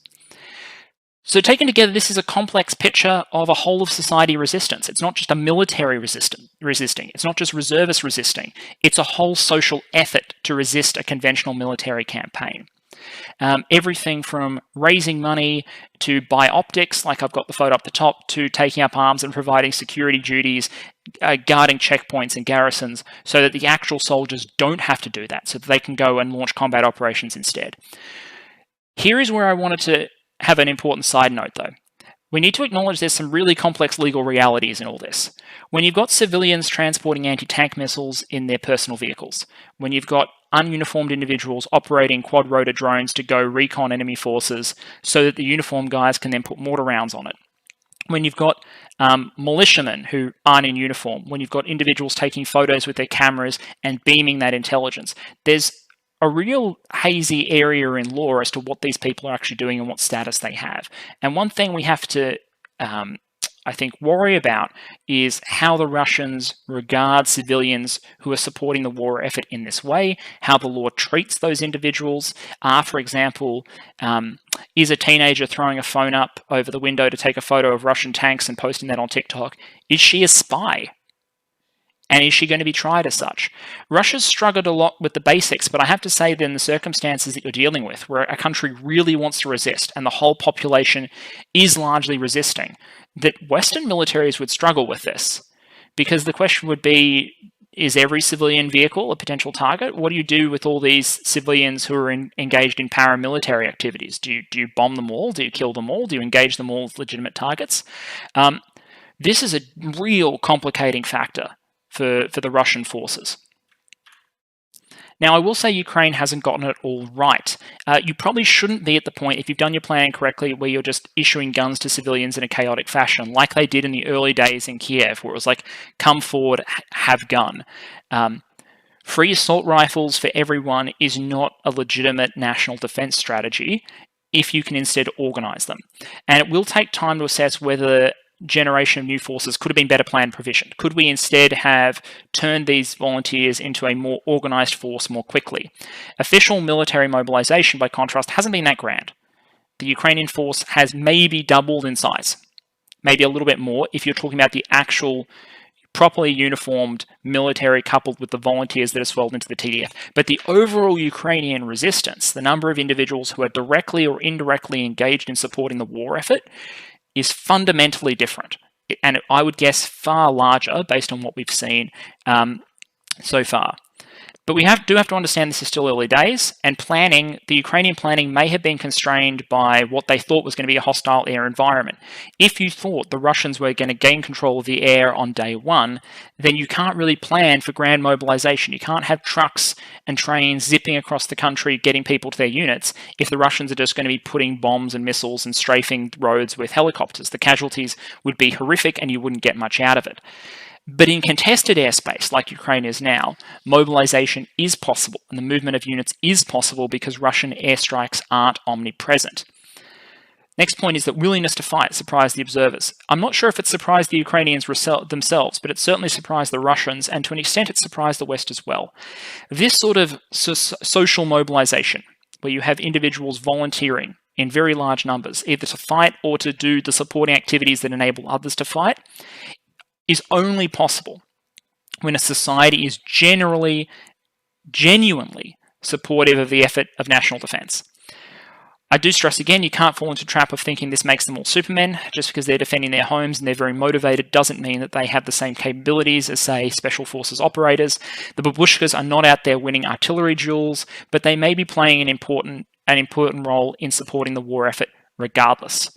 So taken together, this is a complex picture of a whole of society resistance. It's not just a military resisting. It's not just reservists resisting. It's a whole social effort to resist a conventional military campaign. Everything from raising money to buy optics, like I've got the photo up the top, to taking up arms and providing security duties, guarding checkpoints and garrisons, so that the actual soldiers don't have to do that, so that they can go and launch combat operations instead. Here is where I wanted to have an important side note, though. We need to acknowledge there's some really complex legal realities in all this. When you've got civilians transporting anti-tank missiles in their personal vehicles, when you've got ununiformed individuals operating quad-rotor drones to go recon enemy forces so that the uniformed guys can then put mortar rounds on it, when you've got militiamen who aren't in uniform, when you've got individuals taking photos with their cameras and beaming that intelligence, there's a real hazy area in law as to what these people are actually doing and what status they have. And one thing we have to, I think, worry about is how the Russians regard civilians who are supporting the war effort in this way, how the law treats those individuals. For example, is a teenager throwing a phone up over the window to take a photo of Russian tanks and posting that on TikTok? Is she a spy? And is she going to be tried as such? Russia's struggled a lot with the basics, but I have to say that in the circumstances that you're dealing with, where a country really wants to resist and the whole population is largely resisting, that Western militaries would struggle with this. Because the question would be, is every civilian vehicle a potential target? What do you do with all these civilians who are engaged in paramilitary activities? Do you bomb them all? Do you kill them all? Do you engage them all as legitimate targets? This is a real complicating factor for the Russian forces. Now, I will say Ukraine hasn't gotten it all right. You probably shouldn't be at the point, if you've done your planning correctly, where you're just issuing guns to civilians in a chaotic fashion, like they did in the early days in Kiev, where it was like, come forward, have gun. Free assault rifles for everyone is not a legitimate national defense strategy if you can instead organize them. And it will take time to assess whether generation of new forces could have been better planned provisioned. Could we instead have turned these volunteers into a more organized force more quickly? Official military mobilization, by contrast, hasn't been that grand. The Ukrainian force has maybe doubled in size, maybe a little bit more if you're talking about the actual properly uniformed military coupled with the volunteers that are swelled into the TDF. But the overall Ukrainian resistance, the number of individuals who are directly or indirectly engaged in supporting the war effort, is fundamentally different, and I would guess far larger based on what we've seen so far. But we do have to understand this is still early days, and planning, the Ukrainian planning may have been constrained by what they thought was going to be a hostile air environment. If you thought the Russians were going to gain control of the air on day one, then you can't really plan for grand mobilization. You can't have trucks and trains zipping across the country getting people to their units if the Russians are just going to be putting bombs and missiles and strafing roads with helicopters. The casualties would be horrific and you wouldn't get much out of it. But in contested airspace, like Ukraine is now, mobilization is possible, and the movement of units is possible because Russian airstrikes aren't omnipresent. Next point is that willingness to fight surprised the observers. I'm not sure if it surprised the Ukrainians themselves, but it certainly surprised the Russians, and to an extent it surprised the West as well. This sort of social mobilization, where you have individuals volunteering in very large numbers, either to fight or to do the supporting activities that enable others to fight, is only possible when a society is genuinely supportive of the effort of national defense. I do stress again, you can't fall into the trap of thinking this makes them all supermen. Just because they're defending their homes and they're very motivated doesn't mean that they have the same capabilities as, say, special forces operators. The babushkas are not out there winning artillery duels, but they may be playing an important role in supporting the war effort regardless.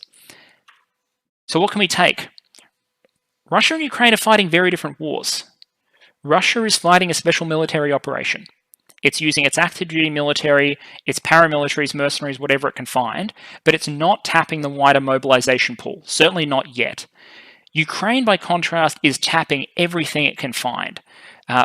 So what can we take? Russia and Ukraine are fighting very different wars. Russia is fighting a special military operation. It's using its active duty military, its paramilitaries, mercenaries, whatever it can find, but it's not tapping the wider mobilization pool, certainly not yet. Ukraine, by contrast, is tapping everything it can find.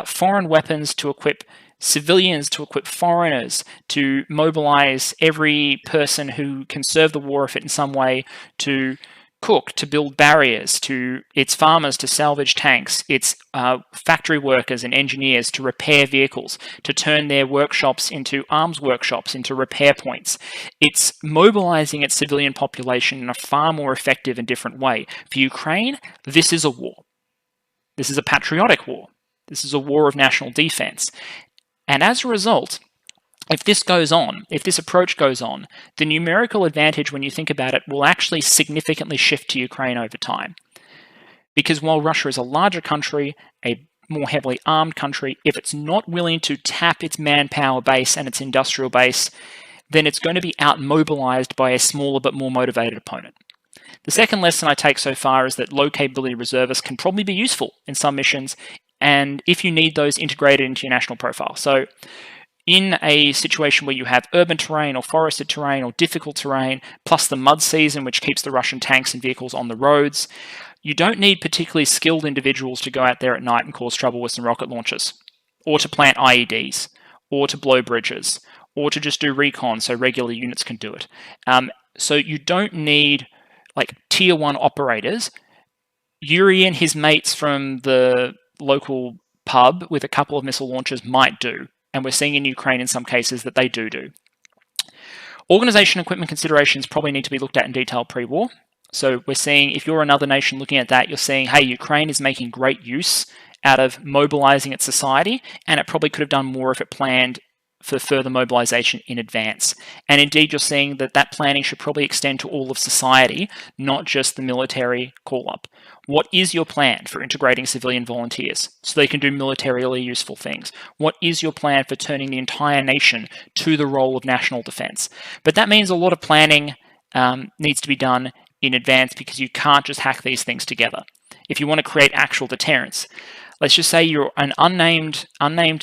Foreign weapons to equip civilians, to equip foreigners, to mobilize every person who can serve the war effort in some way, to cook, to build barriers, to its farmers to salvage tanks, its factory workers and engineers to repair vehicles, to turn their workshops into arms workshops, into repair points. It's mobilizing its civilian population in a far more effective and different way. For Ukraine, this is a war. This is a patriotic war. This is a war of national defense. And as a result, if this goes on, if this approach goes on, the numerical advantage, when you think about it, will actually significantly shift to Ukraine over time. Because while Russia is a larger country, a more heavily armed country, if it's not willing to tap its manpower base and its industrial base, then it's going to be out-mobilized by a smaller but more motivated opponent. The second lesson I take so far is that low-capability reservists can probably be useful in some missions, and if you need those integrated into your national profile. So, in a situation where you have urban terrain or forested terrain or difficult terrain, plus the mud season, which keeps the Russian tanks and vehicles on the roads, you don't need particularly skilled individuals to go out there at night and cause trouble with some rocket launchers, or to plant IEDs, or to blow bridges, or to just do recon so regular units can do it. So you don't need like tier 1 operators. Yuri and his mates from the local pub with a couple of missile launchers might do. And we're seeing in Ukraine in some cases that they do. Organisation equipment considerations probably need to be looked at in detail pre-war. So we're seeing, if you're another nation looking at that, you're seeing, hey, Ukraine is making great use out of mobilising its society, and it probably could have done more if it planned for further mobilisation in advance. And indeed, you're seeing that that planning should probably extend to all of society, not just the military call-up. What is your plan for integrating civilian volunteers so they can do militarily useful things? What is your plan for turning the entire nation to the role of national defense? But that means a lot of planning needs to be done in advance, because you can't just hack these things together. If you want to create actual deterrence, let's just say you're an unnamed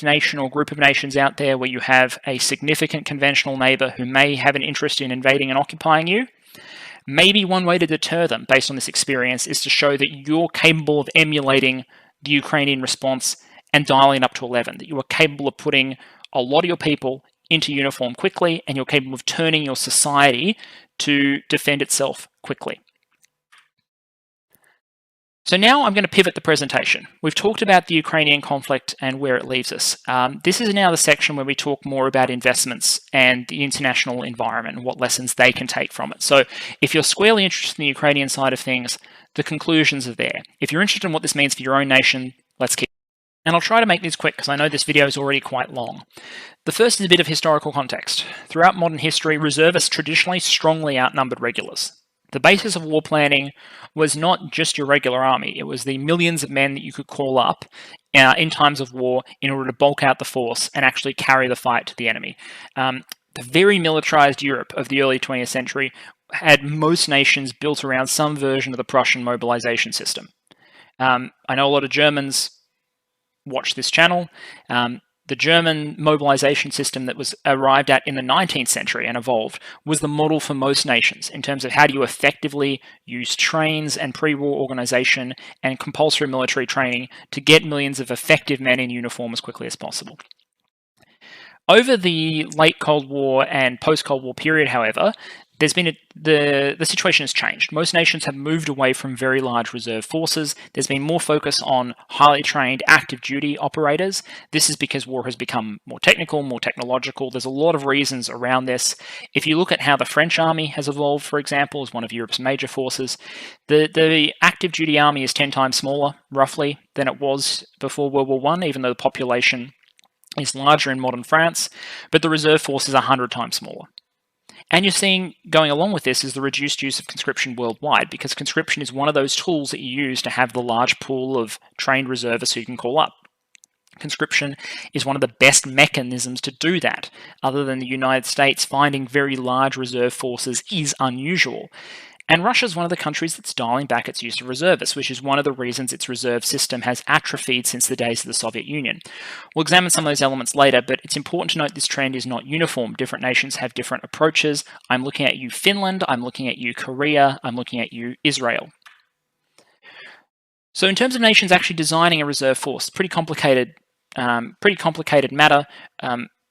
nation or group of nations out there where you have a significant conventional neighbor who may have an interest in invading and occupying you. Maybe one way to deter them based on this experience is to show that you're capable of emulating the Ukrainian response and dialing up to 11, that you are capable of putting a lot of your people into uniform quickly, and you're capable of turning your society to defend itself quickly. So now I'm going to pivot the presentation. We've talked about the Ukrainian conflict and where it leaves us. This is now the section where we talk more about investments and the international environment and what lessons they can take from it. So if you're squarely interested in the Ukrainian side of things, the conclusions are there. If you're interested in what this means for your own nation, let's keep. And I'll try to make this quick because I know this video is already quite long. The first is a bit of historical context. Throughout modern history, reservists traditionally strongly outnumbered regulars. The basis of war planning was not just your regular army. It was the millions of men that you could call up in times of war in order to bulk out the force and actually carry the fight to the enemy. The very militarized Europe of the early 20th century had most nations built around some version of the Prussian mobilization system. I know a lot of Germans watch this channel. The German mobilization system that was arrived at in the 19th century and evolved was the model for most nations in terms of how do you effectively use trains and pre-war organization and compulsory military training to get millions of effective men in uniform as quickly as possible. Over the late Cold War and post-Cold War period, however, there's been the situation has changed. Most nations have moved away from very large reserve forces. There's been more focus on highly trained active duty operators. This is because war has become more technical, more technological. There's a lot of reasons around this. If you look at how the French army has evolved, for example, as one of Europe's major forces, the active duty army is 10 times smaller, roughly, than it was before World War I, even though the population is larger in modern France, but the reserve force is 100 times smaller. And you're seeing, going along with this, is the reduced use of conscription worldwide, because conscription is one of those tools that you use to have the large pool of trained reservists who you can call up. Conscription is one of the best mechanisms to do that. Other than the United States, finding very large reserve forces is unusual. And Russia is one of the countries that's dialing back its use of reservists, which is one of the reasons its reserve system has atrophied since the days of the Soviet Union. We'll examine some of those elements later, but it's important to note this trend is not uniform. Different nations have different approaches. I'm looking at you, Finland. I'm looking at you, Korea. I'm looking at you, Israel. So in terms of nations actually designing a reserve force, pretty complicated matter.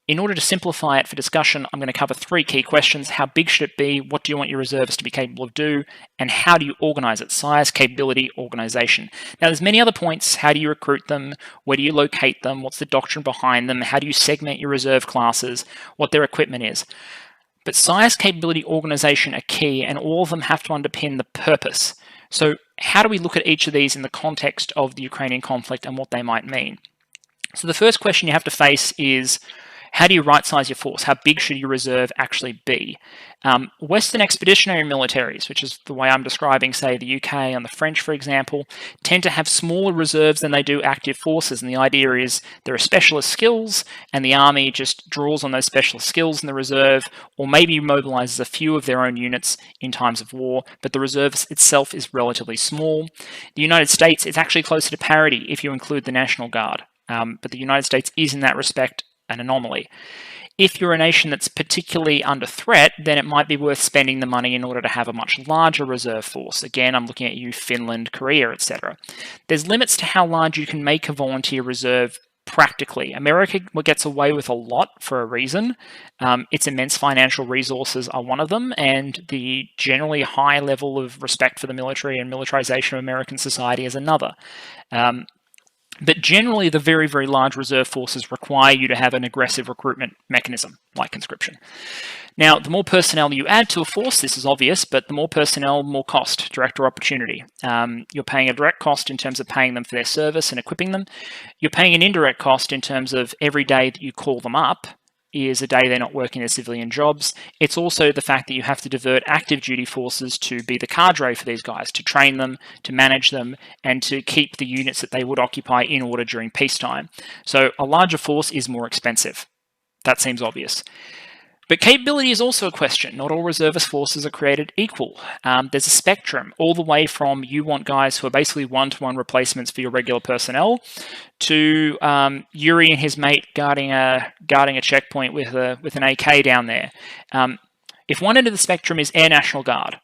In order to simplify it for discussion, I'm going to cover 3 key questions. How big should it be? What do you want your reservists to be capable of do? And how do you organize it? Size, capability, organization. Now, there's many other points. How do you recruit them? Where do you locate them? What's the doctrine behind them? How do you segment your reserve classes? What their equipment is? But size, capability, organization are key, and all of them have to underpin the purpose. So how do we look at each of these in the context of the Ukrainian conflict and what they might mean? So the first question you have to face is, how do you right-size your force? How big should your reserve actually be? Western expeditionary militaries, which is the way I'm describing, say, the UK and the French, for example, tend to have smaller reserves than they do active forces. And the idea is there are specialist skills, and the army just draws on those specialist skills in the reserve, or maybe mobilizes a few of their own units in times of war, but the reserve itself is relatively small. The United States is actually closer to parity if you include the National Guard. But the United States is, in that respect, an anomaly. If you're a nation that's particularly under threat, then it might be worth spending the money in order to have a much larger reserve force. Again, I'm looking at you, Finland, Korea, etc. There's limits to how large you can make a volunteer reserve practically. America gets away with a lot for a reason. Its immense financial resources are one of them, and the generally high level of respect for the military and militarization of American society is another. But generally, the very, very large reserve forces require you to have an aggressive recruitment mechanism, like conscription. Now, the more personnel you add to a force, this is obvious, but the more personnel, more cost, direct or opportunity. You're paying a direct cost in terms of paying them for their service and equipping them. You're paying an indirect cost in terms of every day that you call them up is a day they're not working their civilian jobs. It's also the fact that you have to divert active duty forces to be the cadre for these guys, to train them, to manage them, and to keep the units that they would occupy in order during peacetime. So a larger force is more expensive. That seems obvious. But capability is also a question. Not all reservist forces are created equal. There's a spectrum, all the way from you want guys who are basically one-to-one replacements for your regular personnel, to Yuri and his mate guarding a checkpoint with an AK down there. If one end of the spectrum is Air National Guard,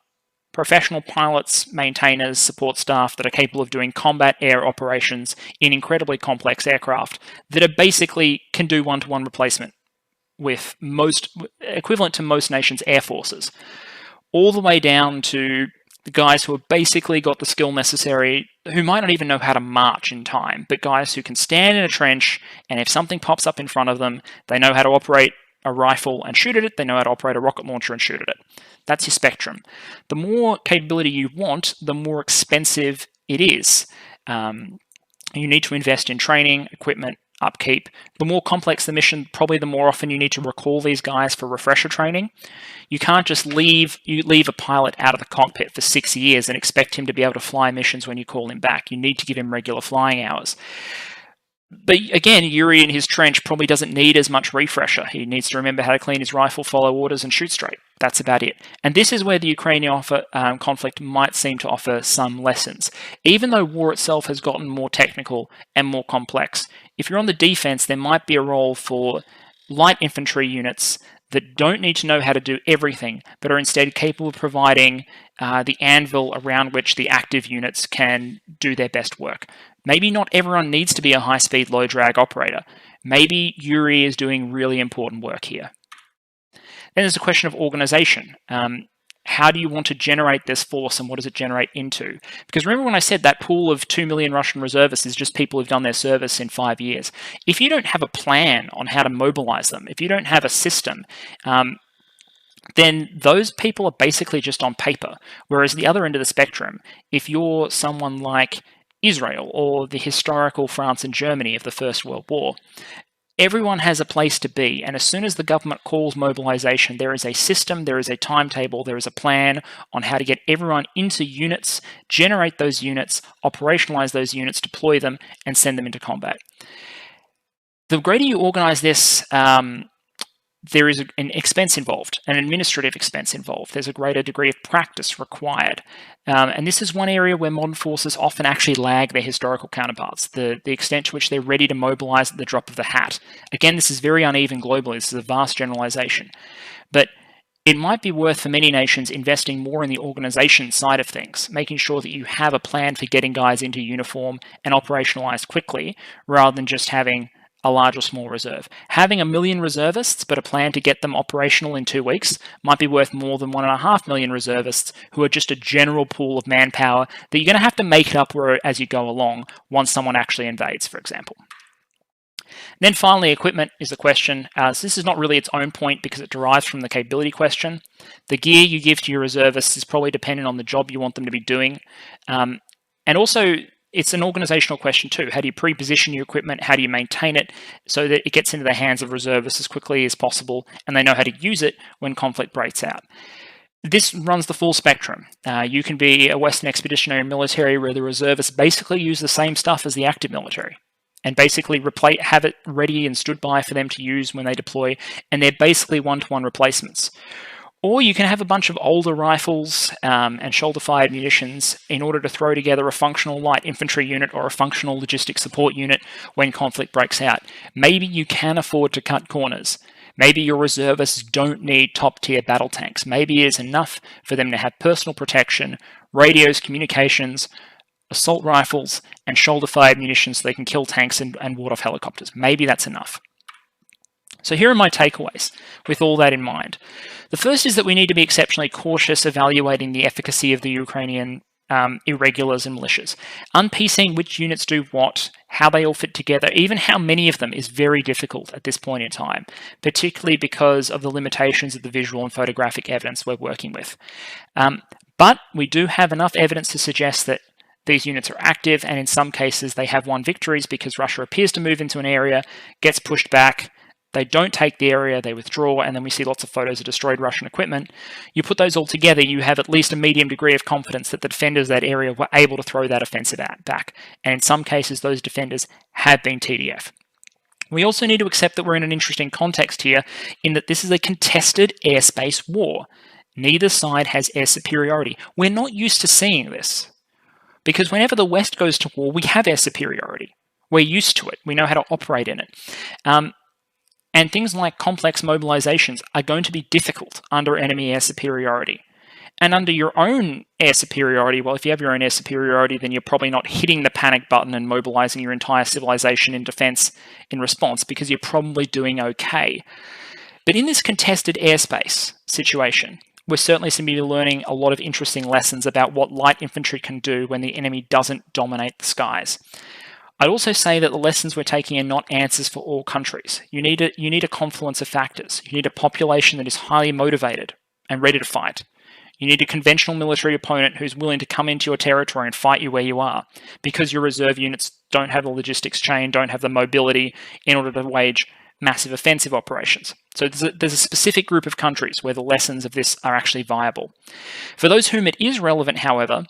professional pilots, maintainers, support staff that are capable of doing combat air operations in incredibly complex aircraft that are basically can do one-to-one replacement with equivalent to most nations' air forces, all the way down to the guys who have basically got the skill necessary, who might not even know how to march in time, but guys who can stand in a trench, and if something pops up in front of them, they know how to operate a rifle and shoot at it, they know how to operate a rocket launcher and shoot at it. That's your spectrum. The more capability you want, the more expensive it is. You need to invest in training, equipment, upkeep. The more complex the mission, probably the more often you need to recall these guys for refresher training. You can't just leave a pilot out of the cockpit for 6 years and expect him to be able to fly missions when you call him back. You need to give him regular flying hours. But again, Yuri in his trench probably doesn't need as much refresher. He needs to remember how to clean his rifle, follow orders, and shoot straight. That's about it. And this is where the Ukrainian conflict might seem to offer some lessons. Even though war itself has gotten more technical and more complex, if you're on the defense, there might be a role for light infantry units that don't need to know how to do everything, but are instead capable of providing the anvil around which the active units can do their best work. Maybe not everyone needs to be a high-speed, low-drag operator. Maybe Yuri is doing really important work here. Then there's a question of organization. How do you want to generate this force, and what does it generate into? Because remember when I said that pool of 2 million Russian reservists is just people who've done their service in 5 years. If you don't have a plan on how to mobilize them, if you don't have a system, then those people are basically just on paper. Whereas the other end of the spectrum, if you're someone like Israel or the historical France and Germany of the First World War, everyone has a place to be, and as soon as the government calls mobilisation, there is a system, there is a timetable, there is a plan on how to get everyone into units, generate those units, operationalise those units, deploy them, and send them into combat. The greater you organise this, there is an expense involved, an administrative expense involved. There's a greater degree of practice required. And this is one area where modern forces often actually lag their historical counterparts, the extent to which they're ready to mobilize at the drop of the hat. Again, this is very uneven globally. This is a vast generalization. But it might be worth for many nations investing more in the organization side of things, making sure that you have a plan for getting guys into uniform and operationalized quickly, rather than just having a large or small reserve. Having 1 million reservists, but a plan to get them operational in 2 weeks, might be worth more than 1.5 million reservists who are just a general pool of manpower that you're going to have to make it up as you go along once someone actually invades, for example. Then finally, equipment is the question. So this is not really its own point because it derives from the capability question. The gear you give to your reservists is probably dependent on the job you want them to be doing. And also, it's an organizational question too. How do you pre-position your equipment? How do you maintain it so that it gets into the hands of reservists as quickly as possible and they know how to use it when conflict breaks out? This runs the full spectrum. You can be a Western expeditionary military where the reservists basically use the same stuff as the active military and basically have it ready and stood by for them to use when they deploy, and they're basically one-to-one replacements. Or you can have a bunch of older rifles and shoulder-fired munitions in order to throw together a functional light infantry unit or a functional logistics support unit when conflict breaks out. Maybe you can afford to cut corners. Maybe your reservists don't need top-tier battle tanks. Maybe it is enough for them to have personal protection, radios, communications, assault rifles, and shoulder-fired munitions so they can kill tanks and ward off helicopters. Maybe that's enough. So here are my takeaways with all that in mind. The first is that we need to be exceptionally cautious evaluating the efficacy of the Ukrainian irregulars and militias. Unpiecing which units do what, how they all fit together, even how many of them is very difficult at this point in time, particularly because of the limitations of the visual and photographic evidence we're working with. But we do have enough evidence to suggest that these units are active, and in some cases they have won victories because Russia appears to move into an area, gets pushed back, they don't take the area, they withdraw, and then we see lots of photos of destroyed Russian equipment. You put those all together, you have at least a medium degree of confidence that the defenders of that area were able to throw that offensive back. And in some cases, those defenders have been TDF. We also need to accept that we're in an interesting context here, in that this is a contested airspace war. Neither side has air superiority. We're not used to seeing this, because whenever the West goes to war, we have air superiority. We're used to it. We know how to operate in it. And things like complex mobilizations are going to be difficult under enemy air superiority. And under your own air superiority, well, if you have your own air superiority, then you're probably not hitting the panic button and mobilizing your entire civilization in defense in response, because you're probably doing okay. But in this contested airspace situation, we're certainly going to be learning a lot of interesting lessons about what light infantry can do when the enemy doesn't dominate the skies. I'd also say that the lessons we're taking are not answers for all countries. You need a confluence of factors. You need a population that is highly motivated and ready to fight. You need a conventional military opponent who's willing to come into your territory and fight you where you are, because your reserve units don't have the logistics chain, don't have the mobility in order to wage massive offensive operations. So there's a specific group of countries where the lessons of this are actually viable. For those whom it is relevant, however,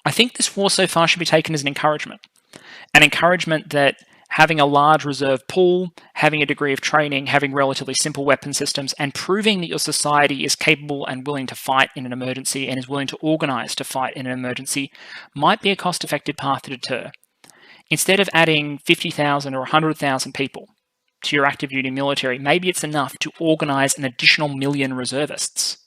I think this war so far should be taken as an encouragement. An encouragement that having a large reserve pool, having a degree of training, having relatively simple weapon systems, and proving that your society is capable and willing to fight in an emergency and is willing to organize to fight in an emergency might be a cost-effective path to deter. Instead of adding 50,000 or 100,000 people to your active duty military, maybe it's enough to organize an additional 1 million reservists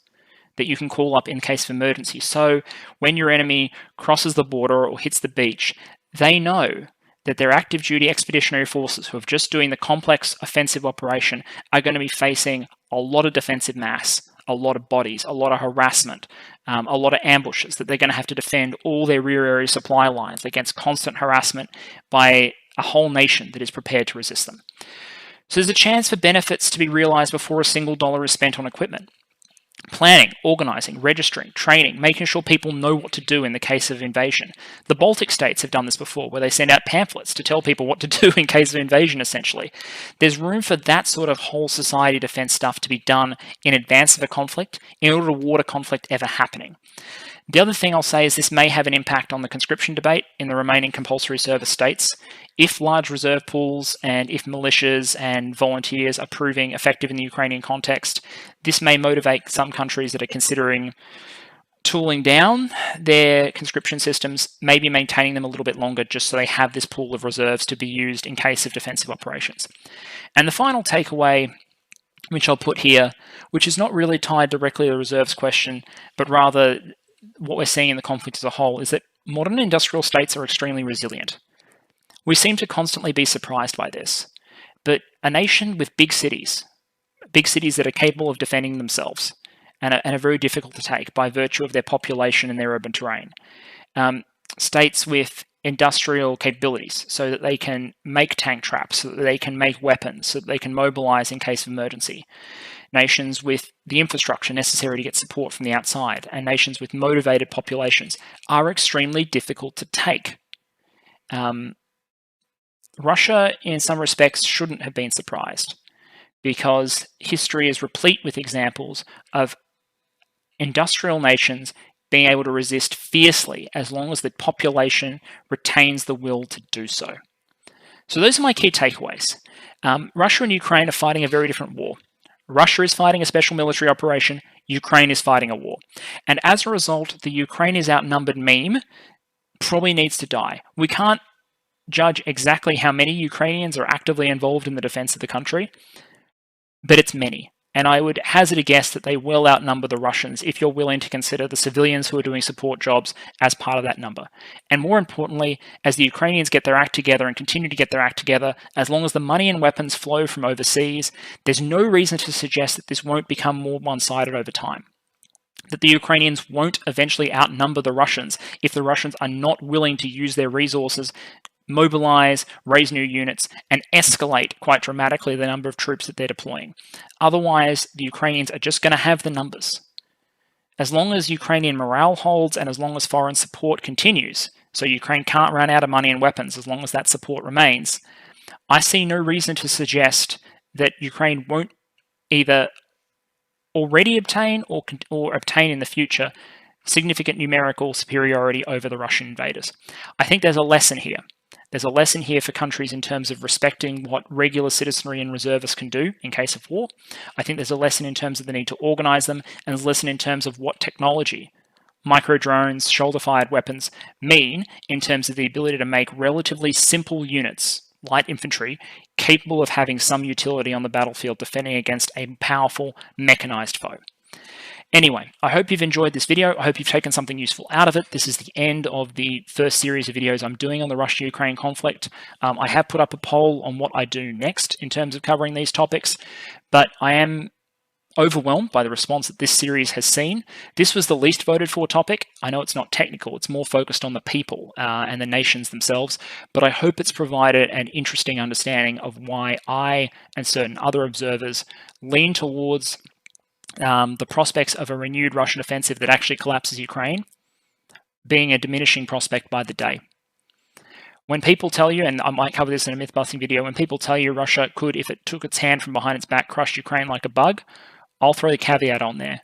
that you can call up in case of emergency. So when your enemy crosses the border or hits the beach, they know that their active duty expeditionary forces who are just doing the complex offensive operation are going to be facing a lot of defensive mass, a lot of bodies, a lot of harassment, a lot of ambushes, that they're going to have to defend all their rear area supply lines against constant harassment by a whole nation that is prepared to resist them. So there's a chance for benefits to be realized before a single dollar is spent on equipment. Planning, organizing, registering, training, making sure people know what to do in the case of invasion. The Baltic states have done this before, where they send out pamphlets to tell people what to do in case of invasion, essentially. There's room for that sort of whole society defense stuff to be done in advance of a conflict in order to ward a conflict ever happening. The other thing I'll say is this may have an impact on the conscription debate in the remaining compulsory service states. If large reserve pools and if militias and volunteers are proving effective in the Ukrainian context, this may motivate some countries that are considering tooling down their conscription systems, maybe maintaining them a little bit longer just so they have this pool of reserves to be used in case of defensive operations. And the final takeaway, which I'll put here, which is not really tied directly to the reserves question, but rather what we're seeing in the conflict as a whole, is that modern industrial states are extremely resilient. We seem to constantly be surprised by this, but a nation with big cities that are capable of defending themselves and are very difficult to take by virtue of their population and their urban terrain, states with industrial capabilities so that they can make tank traps, so that they can make weapons, so that they can mobilize in case of emergency, nations with the infrastructure necessary to get support from the outside, and nations with motivated populations are extremely difficult to take. Russia, in some respects, shouldn't have been surprised, because history is replete with examples of industrial nations being able to resist fiercely as long as the population retains the will to do so. So those are my key takeaways. Russia and Ukraine are fighting a very different war. Russia is fighting a special military operation, Ukraine is fighting a war. And as a result, the Ukraine is outnumbered meme probably needs to die. We can't judge exactly how many Ukrainians are actively involved in the defense of the country, but it's many. And I would hazard a guess that they will outnumber the Russians if you're willing to consider the civilians who are doing support jobs as part of that number. And more importantly, as the Ukrainians get their act together and continue to get their act together, as long as the money and weapons flow from overseas, there's no reason to suggest that this won't become more one-sided over time. That the Ukrainians won't eventually outnumber the Russians if the Russians are not willing to use their resources, mobilize, raise new units, and escalate quite dramatically the number of troops that they're deploying. Otherwise, the Ukrainians are just going to have the numbers. As long as Ukrainian morale holds and as long as foreign support continues, so Ukraine can't run out of money and weapons as long as that support remains, I see no reason to suggest that Ukraine won't either already obtain or obtain in the future significant numerical superiority over the Russian invaders. I think there's a lesson here. There's a lesson here for countries in terms of respecting what regular citizenry and reservists can do in case of war. I think there's a lesson in terms of the need to organize them, and there's a lesson in terms of what technology, micro-drones, shoulder-fired weapons, mean in terms of the ability to make relatively simple units, light infantry, capable of having some utility on the battlefield defending against a powerful mechanized foe. Anyway, I hope you've enjoyed this video. I hope you've taken something useful out of it. This is the end of the first series of videos I'm doing on the Russia-Ukraine conflict. I have put up a poll on what I do next in terms of covering these topics, but I am overwhelmed by the response that this series has seen. This was the least voted for topic. I know it's not technical, it's more focused on the people and the nations themselves, but I hope it's provided an interesting understanding of why I and certain other observers lean towards the prospects of a renewed Russian offensive that actually collapses Ukraine being a diminishing prospect by the day. When people tell you, and I might cover this in a myth-busting video, when people tell you Russia could, if it took its hand from behind its back, crush Ukraine like a bug, I'll throw the caveat on there.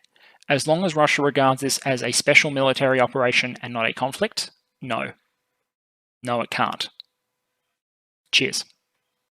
As long as Russia regards this as a special military operation and not a conflict, no. No, it can't. Cheers.